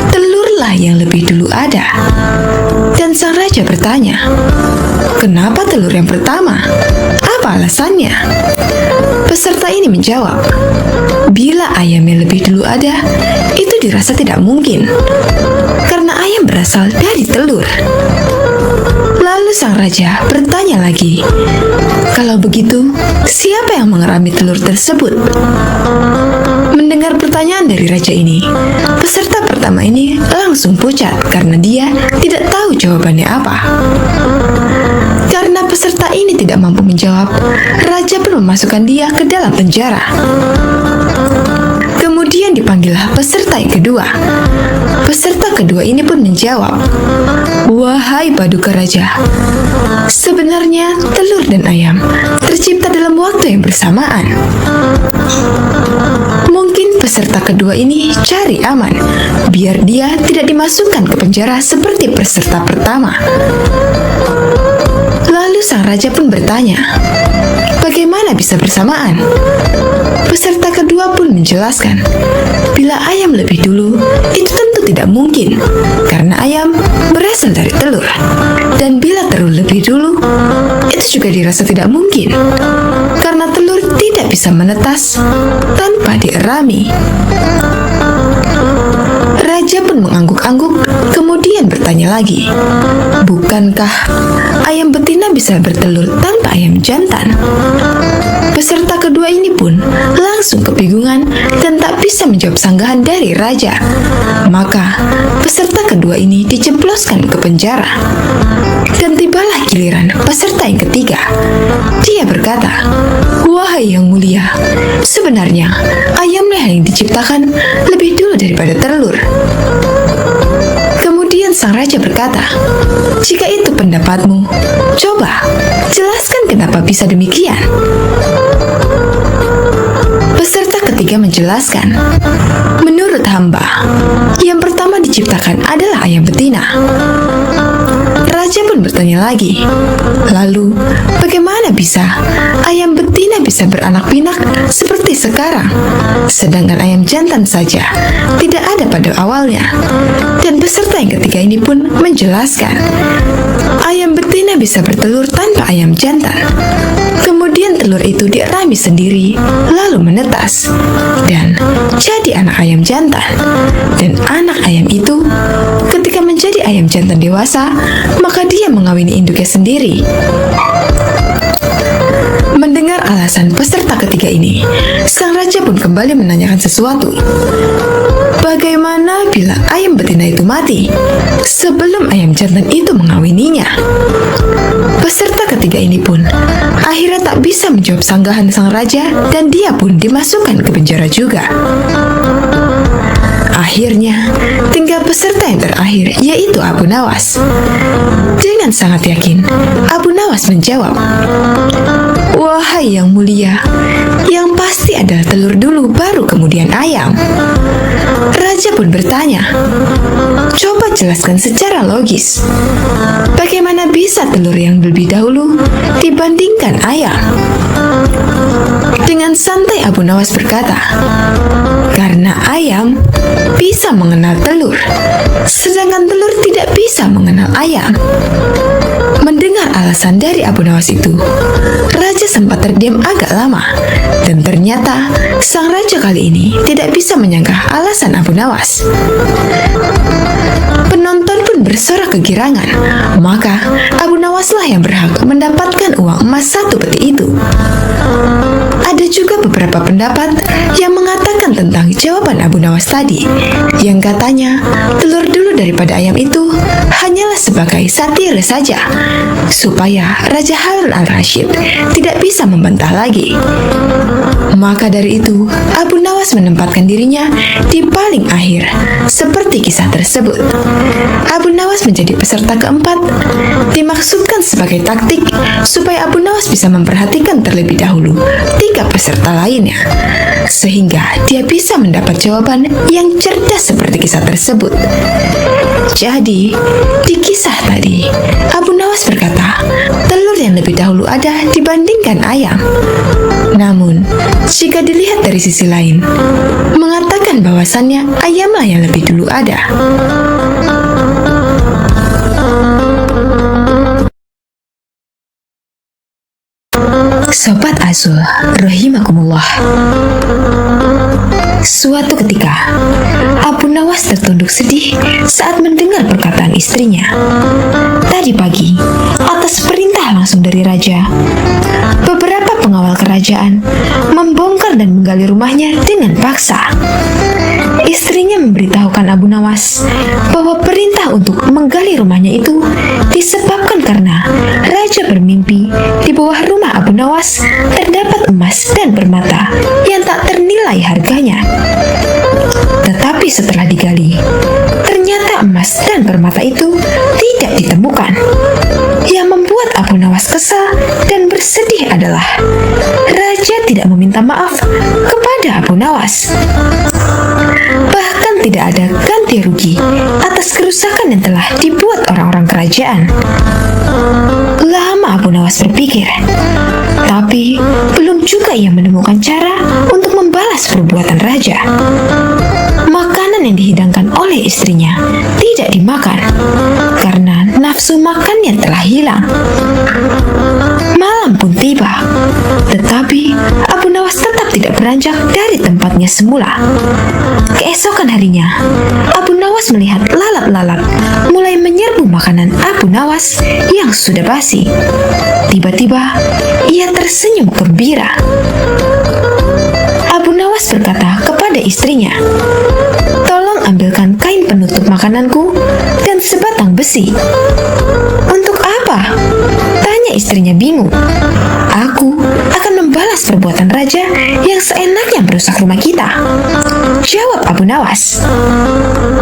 telurlah yang lebih dulu ada. Dan sang raja bertanya, kenapa telur yang pertama? Apa alasannya? Peserta ini menjawab, bila ayam yang lebih dulu ada, itu dirasa tidak mungkin, karena ayam berasal dari telur. Lalu sang raja bertanya lagi, kalau begitu, siapa yang mengerami telur tersebut? Mendengar pertanyaan dari raja ini, peserta pertama ini langsung pucat karena dia tidak tahu jawabannya apa. Karena peserta ini tidak mampu menjawab, raja pun memasukkan dia ke dalam penjara. Kemudian dipanggillah peserta yang kedua. Peserta kedua ini pun menjawab, wahai paduka raja, sebenarnya telur dan ayam tercipta dalam waktu yang bersamaan. Mungkin peserta kedua ini cari aman, biar dia tidak dimasukkan ke penjara seperti peserta pertama. Lalu sang raja pun bertanya, bagaimana bisa bersamaan? Peserta kedua pun menjelaskan, bila ayam lebih dulu, itu tentu tidak mungkin, karena ayam berasal dari telur. Dan bila telur lebih dulu, itu juga dirasa tidak mungkin, karena telur tidak bisa menetas tanpa dierami. Raja pun mengangguk-angguk, kemudian bertanya lagi, bukankah ayam betina bisa bertelur tanpa ayam jantan? Peserta kedua ini pun langsung kebingungan dan tak bisa menjawab sanggahan dari raja. Maka peserta kedua ini dijebloskan ke penjara. Dan tibalah giliran peserta yang ketiga. Dia berkata, wahai yang mulia, sebenarnya ayamlah yang diciptakan lebih dulu daripada telur. Kemudian sang raja berkata, jika itu pendapatmu, coba jelaskan kenapa bisa demikian. Peserta ketiga menjelaskan, menurut hamba, yang pertama diciptakan adalah ayam betina. Raja pun bertanya lagi, lalu bagaimana bisa ayam betina bisa beranak pinak seperti sekarang, sedangkan ayam jantan saja tidak ada pada awalnya? Dan peserta yang ketiga ini pun menjelaskan, ayam betina bisa bertelur tanpa ayam jantan. Kemudian telur itu dierami sendiri, lalu menetas, dan jadi anak ayam jantan. Dan anak ayam itu, ketika menjadi ayam jantan dewasa, maka dia mengawini induknya sendiri. Mendengar alasan peserta ketiga ini, sang raja pun kembali menanyakan sesuatu. Bagaimana bila ayam betina itu mati sebelum ayam jantan itu mengawininya? Peserta ketiga ini pun akhirnya tak bisa menjawab sanggahan sang raja dan dia pun dimasukkan ke penjara juga. Akhirnya, tinggal peserta yang terakhir, yaitu Abu Nawas. Dengan sangat yakin, Abu Nawas menjawab, "Wahai yang mulia, yang pasti adalah telur dulu baru kemudian ayam." Raja pun bertanya, "Coba jelaskan secara logis, bagaimana bisa telur yang lebih dahulu dibandingkan ayam?" Dengan santai Abu Nawas berkata, "Karena ayam bisa mengenal telur, sedangkan telur tidak bisa mengenal ayam." Mendengar alasan dari Abu Nawas itu, raja sempat terdiam agak lama, dan ternyata sang raja kali ini tidak bisa menyanggah alasan Abu Nawas. Penonton pun bersorak kegirangan, maka Abu Nawaslah yang berhak mendapatkan uang emas 1 peti itu. Ada juga beberapa pendapat yang mengatakan tentang jawaban Abu Nawas tadi, yang katanya telur dulu daripada ayam itu hanyalah sebagai satire saja, supaya Raja Harun al-Rasyid tidak bisa membantah lagi. Maka dari itu, Abu Nawas menempatkan dirinya di paling akhir, seperti kisah tersebut. Abu Nawas menjadi peserta keempat, dimaksudkan sebagai taktik supaya Abu Nawas bisa memperhatikan terlebih dahulu 3 peserta lainnya, sehingga dia bisa mendapat jawaban yang cerdas seperti kisah tersebut. Jadi, di kisah tadi, Abu Nawas berkata, telur yang lebih dahulu ada dibandingkan ayam. Namun, jika dilihat dari sisi lain, mengatakan bahwasannya ayamlah yang lebih dulu ada. Sobat Azul, rahimakumullah. Suatu ketika, Abu Nawas tertunduk sedih saat mendengar perkataan istrinya. Tadi pagi, atas perintah langsung dari raja, beberapa pengawal kerajaan membongkar dan menggali rumahnya dengan paksa. Istrinya memberitahukan Abu Nawas bahwa perintah untuk menggali rumahnya itu disebabkan karena raja bermimpi di bawah rumah Abu Nawas terdapat emas dan permata yang tak ternilai harganya. Tetapi setelah digali, ternyata emas dan permata itu tidak ditemukan. Yang membuat Abu Nawas kesal dan bersedih adalah raja tidak meminta maaf kepada Abu Nawas. Bahkan tidak ada ganti rugi atas kerusakan yang telah dibuat orang-orang kerajaan. Lama Abu Nawas berpikir, tapi belum juga ia menemukan cara untuk membalas perbuatan raja. Makanan yang dihidangkan oleh istrinya tidak dimakan karena nafsu makannya telah hilang. Malam pun tiba, tetapi Abu Nawas tetap tidak beranjak dari tempatnya semula. Keesokan harinya, Abu Nawas melihat lalat-lalat mulai menyerbu makanan Abu Nawas yang sudah basi. Tiba-tiba, ia tersenyum gembira. Abu Nawas berkata kepada istrinya, "Tolong ambilkan kain penutup makananku dan sebatang besi." "Untuk apa?" tanya istrinya bingung. "Aku akan membalas perbuatan raja yang seenaknya merusak rumah kita," jawab Abu Nawas.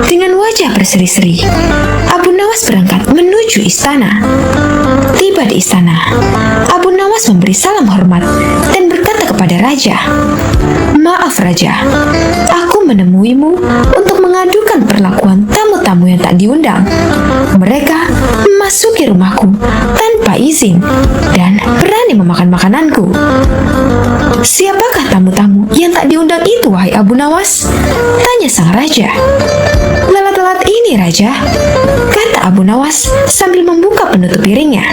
Dengan wajah berseri-seri, Abu Nawas berangkat menuju istana. Tiba di istana, Abu Nawas memberi salam hormat dan berkata kepada raja, "Maaf raja, aku menemuimu untuk mengadukan perlakuan tamu-tamu yang tak diundang. Mereka memasuki rumahku tanpa izin dan berani memakan makananku." "Siapakah tamu-tamu yang tak diundang itu, wahai Abu Nawas?" tanya sang raja. "Lalat-lalat ini, raja," kata Abu Nawas sambil membuka penutup piringnya.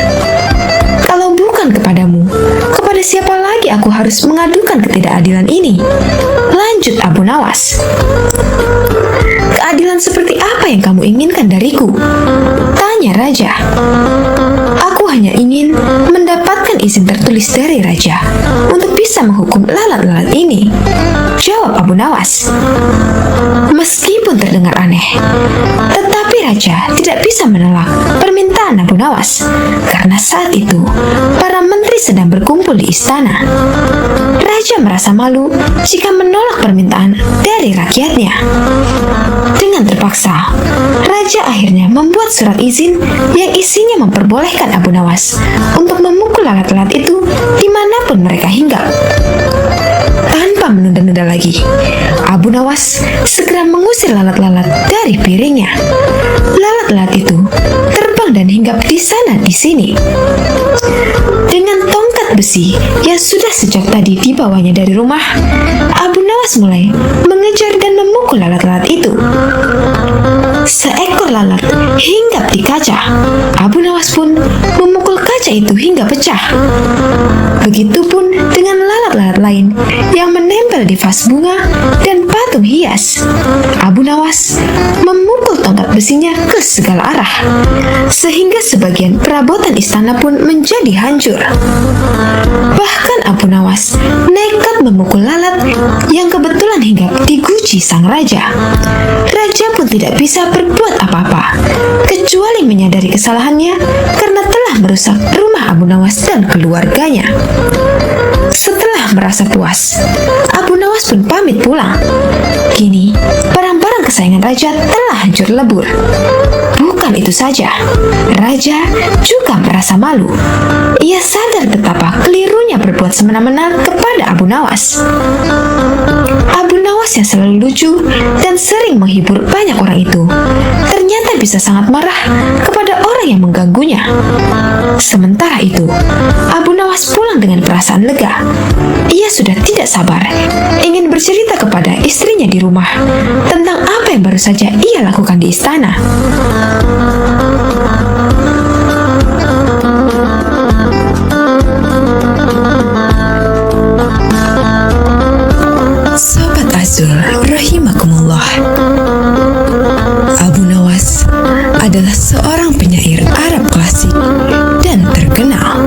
"Kalau bukan kepadamu, kepada siapa lagi aku harus mengadukan ketidakadilan ini?" lanjut Abu Nawas. "Keadilan seperti apa yang kamu inginkan dariku?" tanya raja. "Aku hanya ingin mendapatkan izin tertulis dari raja untuk bisa menghukum lalat-lalat ini," jawab Abu Nawas. Meskipun terdengar aneh, tetapi raja tidak bisa menolak permintaan Abu Nawas, karena saat itu para menteri sedang berkumpul di istana. Raja merasa malu jika menolak permintaan dari rakyatnya. Dengan terpaksa, Raja akhirnya membuat surat izin yang isinya memperbolehkan Abu Nawas untuk memukul lalat-lalat itu dimanapun mereka hinggap. Tanpa menunda-nunda lagi, Abu Nawas segera mengusir lalat-lalat dari piringnya. Lalat-lalat itu terbang dan hinggap di sana di sini. Dengan tongkat besi yang sudah sejak tadi dibawanya dari rumah, Abu Nawas mulai mengejar dan memukul lalat-lalat itu. Seekor lalat hinggap di kaca. Abu Nawas pun memukul kaca itu hingga pecah. Begitupun dengan lalat-lalat lain yang menempel di vas bunga dan patung hias. Abu Nawas memukul tongkat besinya ke segala arah, sehingga sebagian perabotan istana pun menjadi hancur. Bahkan Abu Nawas nekat memukul lalat yang kebetulan hinggap di guci sang raja. Raja pun tidak bisa berbuat apa-apa, kecuali menyadari kesalahannya karena telah merusak rumah Abu Nawas dan keluarganya. Setelah merasa puas, Abu Nawas pun pamit pulang. Kini, barang-barang kesayangan raja telah hancur lebur. Bukan itu saja, raja juga merasa malu. Ia sadar betapa kelirunya berbuat semena-mena kepada Abu Nawas. Abu Nawas yang selalu lucu dan sering menghibur banyak orang itu ternyata bisa sangat marah kepada orang yang mengganggunya. Sementara itu, Abu Nawas pulang dengan perasaan lega. Ia sudah tidak sabar ingin bercerita kepada istrinya di rumah tentang apa yang baru saja ia lakukan di istana. Sobat Azul rahimakumullah, Abu Nawas adalah seorang penyair Arab klasik dan terkenal.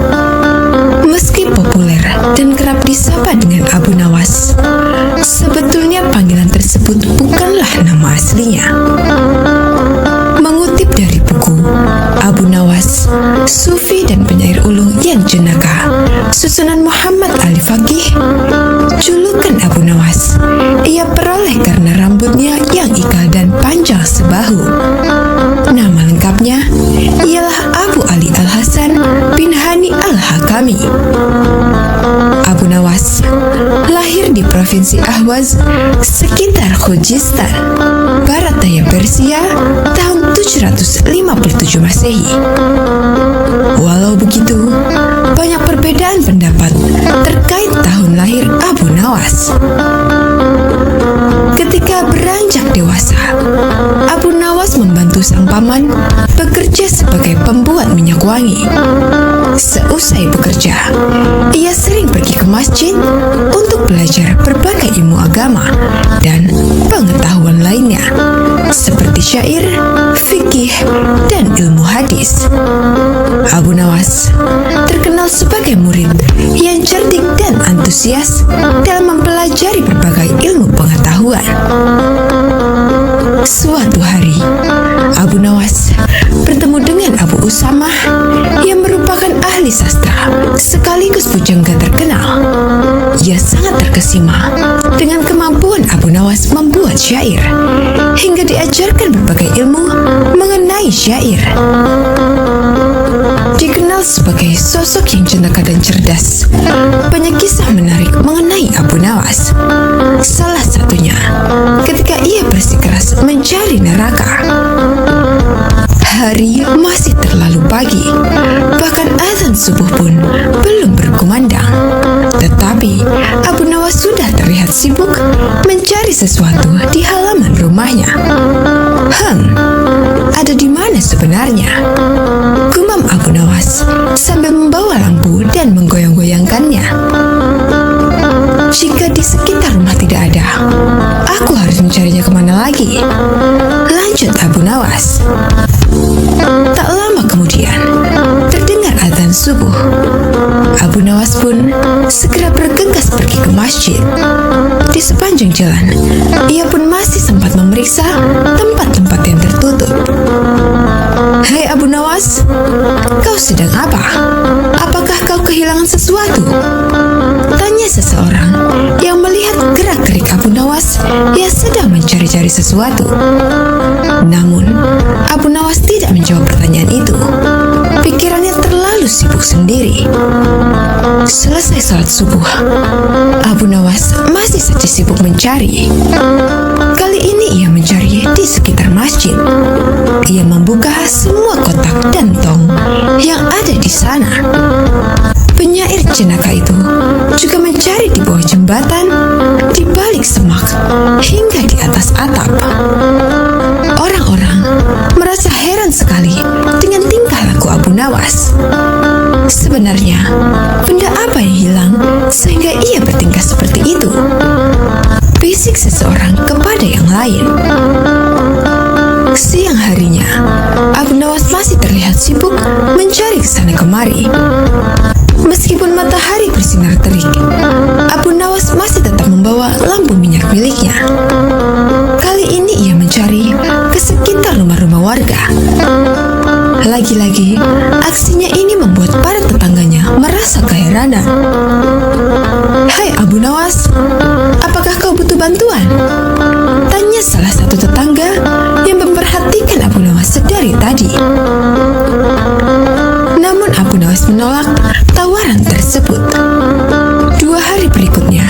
Meski populer dan kerap disapa dengan Abu Nawas, sebetulnya panggilan tersebut bukanlah nama aslinya. Mengutip dari buku Abu Nawas, Sufi dan penyair ulung yang jenaka, susunan Muhammad Ali Faqih, julukan Abu Nawas ia peroleh karena rambutnya yang ikal dan panjang sebahu. Nama lengkapnya ialah Abu Ali Al-Hasan bin Hani Al-Hakami. Abu Nawas lahir di Provinsi Ahwaz sekitar Khuzestan, barat daya Persia tahun 757 Masehi. Walau begitu, banyak perbedaan pendapat terkait tahun lahir Abu Nawas. Ketika beranjak dewasa, Abu Nawas membantu sang paman bekerja sebagai pembuat minyak wangi. Seusai bekerja, ia sering pergi ke masjid untuk belajar berbagai ilmu agama dan pengetahuan lainnya, seperti syair, fikih, dan ilmu hadis. Abu Nawas terkenal sebagai murid yang cerdik dan antusias dalam mempelajari berbagai ilmu pengetahuan. Suatu hari, Abu Nawas bertemu dengan Abu Usamah yang merupakan ahli sastra sekaligus pujangga terkenal. Ia sangat terkesima dengan kemampuan Abu Nawas membuat syair, hingga diajarkan berbagai ilmu mengenai syair. Dikenal sebagai sosok yang jenaka dan cerdas, banyak kisah menarik mengenai Abu Nawas. Salah satunya ketika ia bersikeras mencari neraka. Hari masih terlalu pagi, bahkan azan subuh pun belum berkumandang. Tetapi Abu Nawas sudah terlihat sibuk mencari sesuatu di halaman rumahnya. Ada di mana sebenarnya? Gumam Abu Nawas sambil membawa lampu dan menggoyang-goyangkannya. Jika di sekitar rumah tidak ada, aku harus mencarinya kemana lagi? Lanjut Abu Nawas. Tak lama kemudian, terdengar azan subuh. Abu Nawas pun segera bergegas pergi ke masjid. Di sepanjang jalan, ia pun masih sempat memeriksa tempat-tempat yang tertutup. Hai Abu Nawas, sedang apa? Apakah kau kehilangan sesuatu?" tanya seseorang yang melihat gerak-gerik Abu Nawas yang sedang mencari-cari sesuatu. Namun, Abu Nawas tidak menjawab pertanyaan itu. Pikirannya terlalu sibuk sendiri. Selesai salat subuh, Abu Nawas masih saja sibuk mencari. Kali ini ia mencari di sekitar masjid. Ia membuka semua kotak dan tong yang ada di sana. Penyair jenaka itu juga mencari di bawah jembatan, di balik semak, hingga di atas atap. Orang-orang merasa heran sekali dengan tingkah laku Abu Nawas. Sebenarnya, benda apa yang hilang sehingga ia bertingkah seperti itu? Bisik seseorang kepada yang lain. Siang harinya, Abu Nawas masih terlihat sibuk mencari kesana kemari. Meskipun matahari bersinar terik, Abu Nawas masih tetap membawa lampu minyak miliknya. Kali ini ia mencari ke sekitar rumah-rumah warga. Lagi-lagi, aksinya ini membuat para tetangganya merasa keheranan. "Hai Abu Nawas, apakah kau butuh bantuan?" tanya salah satu tetangga yang memperhatikan Abu Nawas sedari tadi. Namun Abu Nawas menolak tawaran tersebut. 2 hari berikutnya,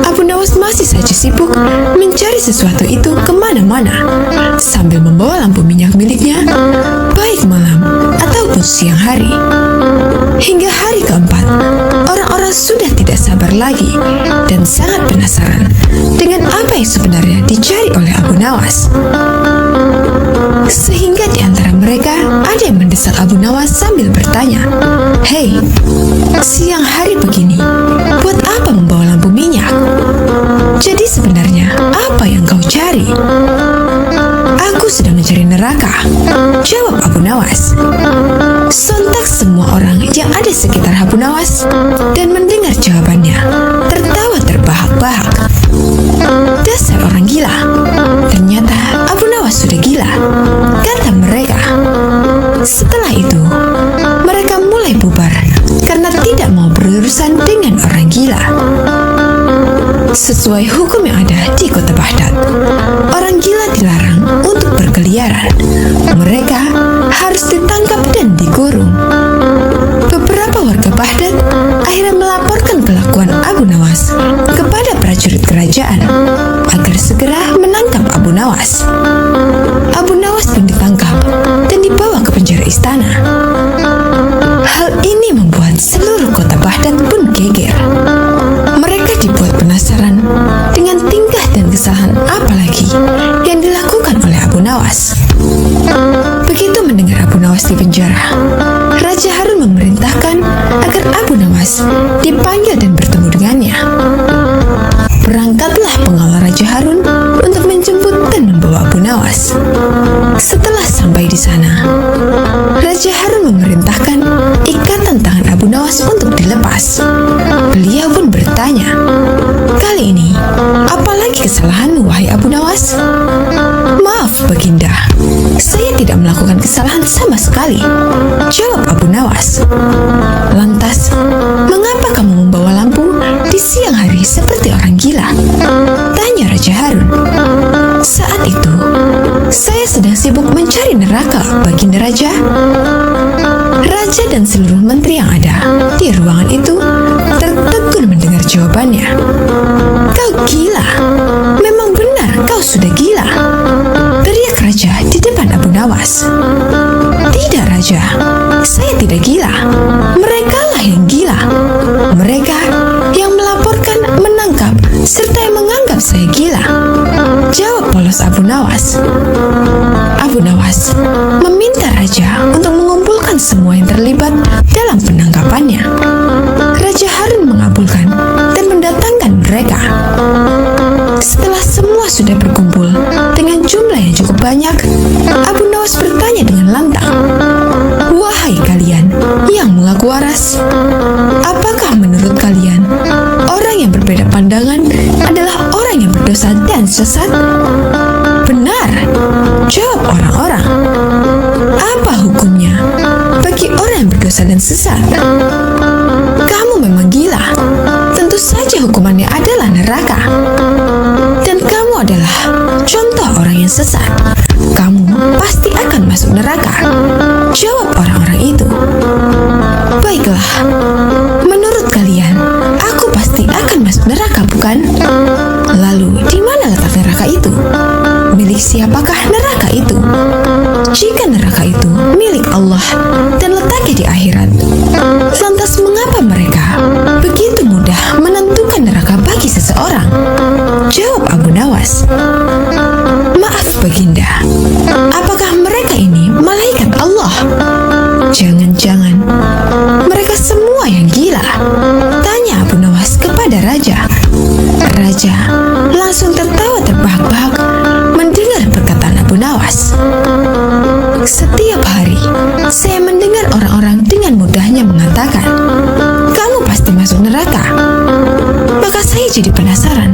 Abu Nawas masih saja sibuk mencari sesuatu itu kemana-mana sambil membawa lampu minyak miliknya, baik malam ataupun siang hari. Hingga hari keempat, orang-orang sudah tidak sabar lagi dan sangat penasaran dengan apa yang sebenarnya dicari oleh Abu Nawas. Sehingga di antara mereka ada yang mendesak Abu Nawas sambil bertanya, "Hei, siang hari begini, buat apa membawa lampu minyak? Jadi sebenarnya apa yang kau cari?" "Aku sedang mencari neraka," jawab Abu Nawas. Sontak semua orang yang ada sekitar Abu Nawas dan mendengar jawabannya tertawa terbahak-bahak. "Dasar orang gila. Ternyata Abu Nawas sudah gila," kata mereka. Setelah itu, mereka mulai bubar karena tidak mau berurusan dengan orang gila. Sesuai hukum yang ada di kota Baghdad, orang gila dilarang untuk berkeliaran. Mereka harus ditangkap dan dikurung. Beberapa warga Baghdad akhirnya melaporkan kelakuan Abu Nawas kepada prajurit kerajaan agar segera menangkap Abu Nawas. Abu Nawas pun ditangkap dan dibawa ke penjara istana. Hal ini membuat seluruh kota Baghdad pun geger. Mereka dibuat penasaran dengan tingkah dan kesalahan apa lagi yang dilakukan oleh Abu Nawas. Begitu mendengar Abu Nawas di penjara, Raja Harun memerintahkan agar Abu Nawas dipanggil dan bertemu dengannya. Berangkatlah pengawal Raja Harun untuk menjemput dan membawa Abu Nawas. Setelah sampai di sana, Raja Harun memerintahkan ikatan tangan Abu Nawas untuk dilepas. Beliau pun bertanya, "Kali ini, apalagi kesalahanmu, wahai Abu Nawas?" "Maaf, Baginda, saya tidak melakukan kesalahan sama sekali," jawab Abu Nawas. "Lantas, mengapa kamu membawa lampu di siang hari seperti orang gila?" tanya Raja Harun. "Saat itu, saya sedang sibuk mencari neraka, Baginda Raja." Raja dan seluruh menteri yang ada di ruangan itu tertegun mendengar jawabannya. "Kau gila, memang benar kau sudah gila," teriak Raja di depan Abu Nawas. "Tidak Raja, saya tidak gila. Mereka lah yang gila. Mereka yang melaporkan, menangkap, serta yang menganggap saya gila," jawab polos Abu Nawas. Abu Nawas meminta Raja untuk mengumpulkan semua yang terlibat dalam penangkapannya. Raja Harun mengabulkan dan mendatangkan mereka. Setelah semua sudah berkumpul dengan jumlah yang cukup banyak, Abu Nawas bertanya dengan lantang, "Wahai kalian yang mengaku waras, apakah menurut kalian orang yang berbeda pandangan adalah orang yang berdosa dan sesat?" "Benar," jawab orang-orang. "Apa hukumnya bagi orang yang berdosa dan sesat. Kamu memang gila. Tentu saja hukumannya adalah neraka. Dan kamu adalah contoh orang yang sesat. Kamu pasti akan masuk neraka, jawab orang-orang itu. Baiklah, menurut kalian, aku pasti akan masuk neraka, bukan? Lalu, di mana letak neraka itu? Milik siapakah neraka itu? Jika neraka itu milik Allah dan letaknya di akhirat, lantas mengapa mereka begitu mudah menentukan neraka bagi seseorang? Jawab Abu Nawas. Maaf Baginda, apakah mereka ini malaikat Allah? Jangan-jangan mereka semua yang gila, tanya Abu Nawas kepada raja. Raja langsung tertawa terbahak-bahak mendengar perkataan Abu Nawas. Setiap hari saya mendengar orang-orang dengan mudahnya mengatakan, kamu pasti masuk neraka. Maka saya jadi penasaran,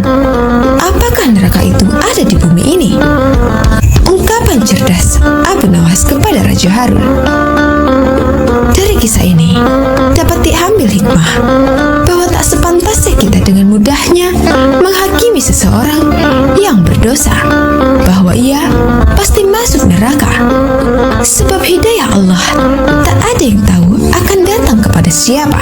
apakah neraka itu ada di bumi ini? Ungkapan cerdas Abu Nawas kepada Raja Harun. Dari kisah ini dapat diambil hikmah bahwa tak sepantasnya kita dengan mudahnya menghakimi seseorang yang berdosa bahwa ia pasti masuk neraka. Sebab hidayah Allah tak ada yang tahu akan datang kepada siapa.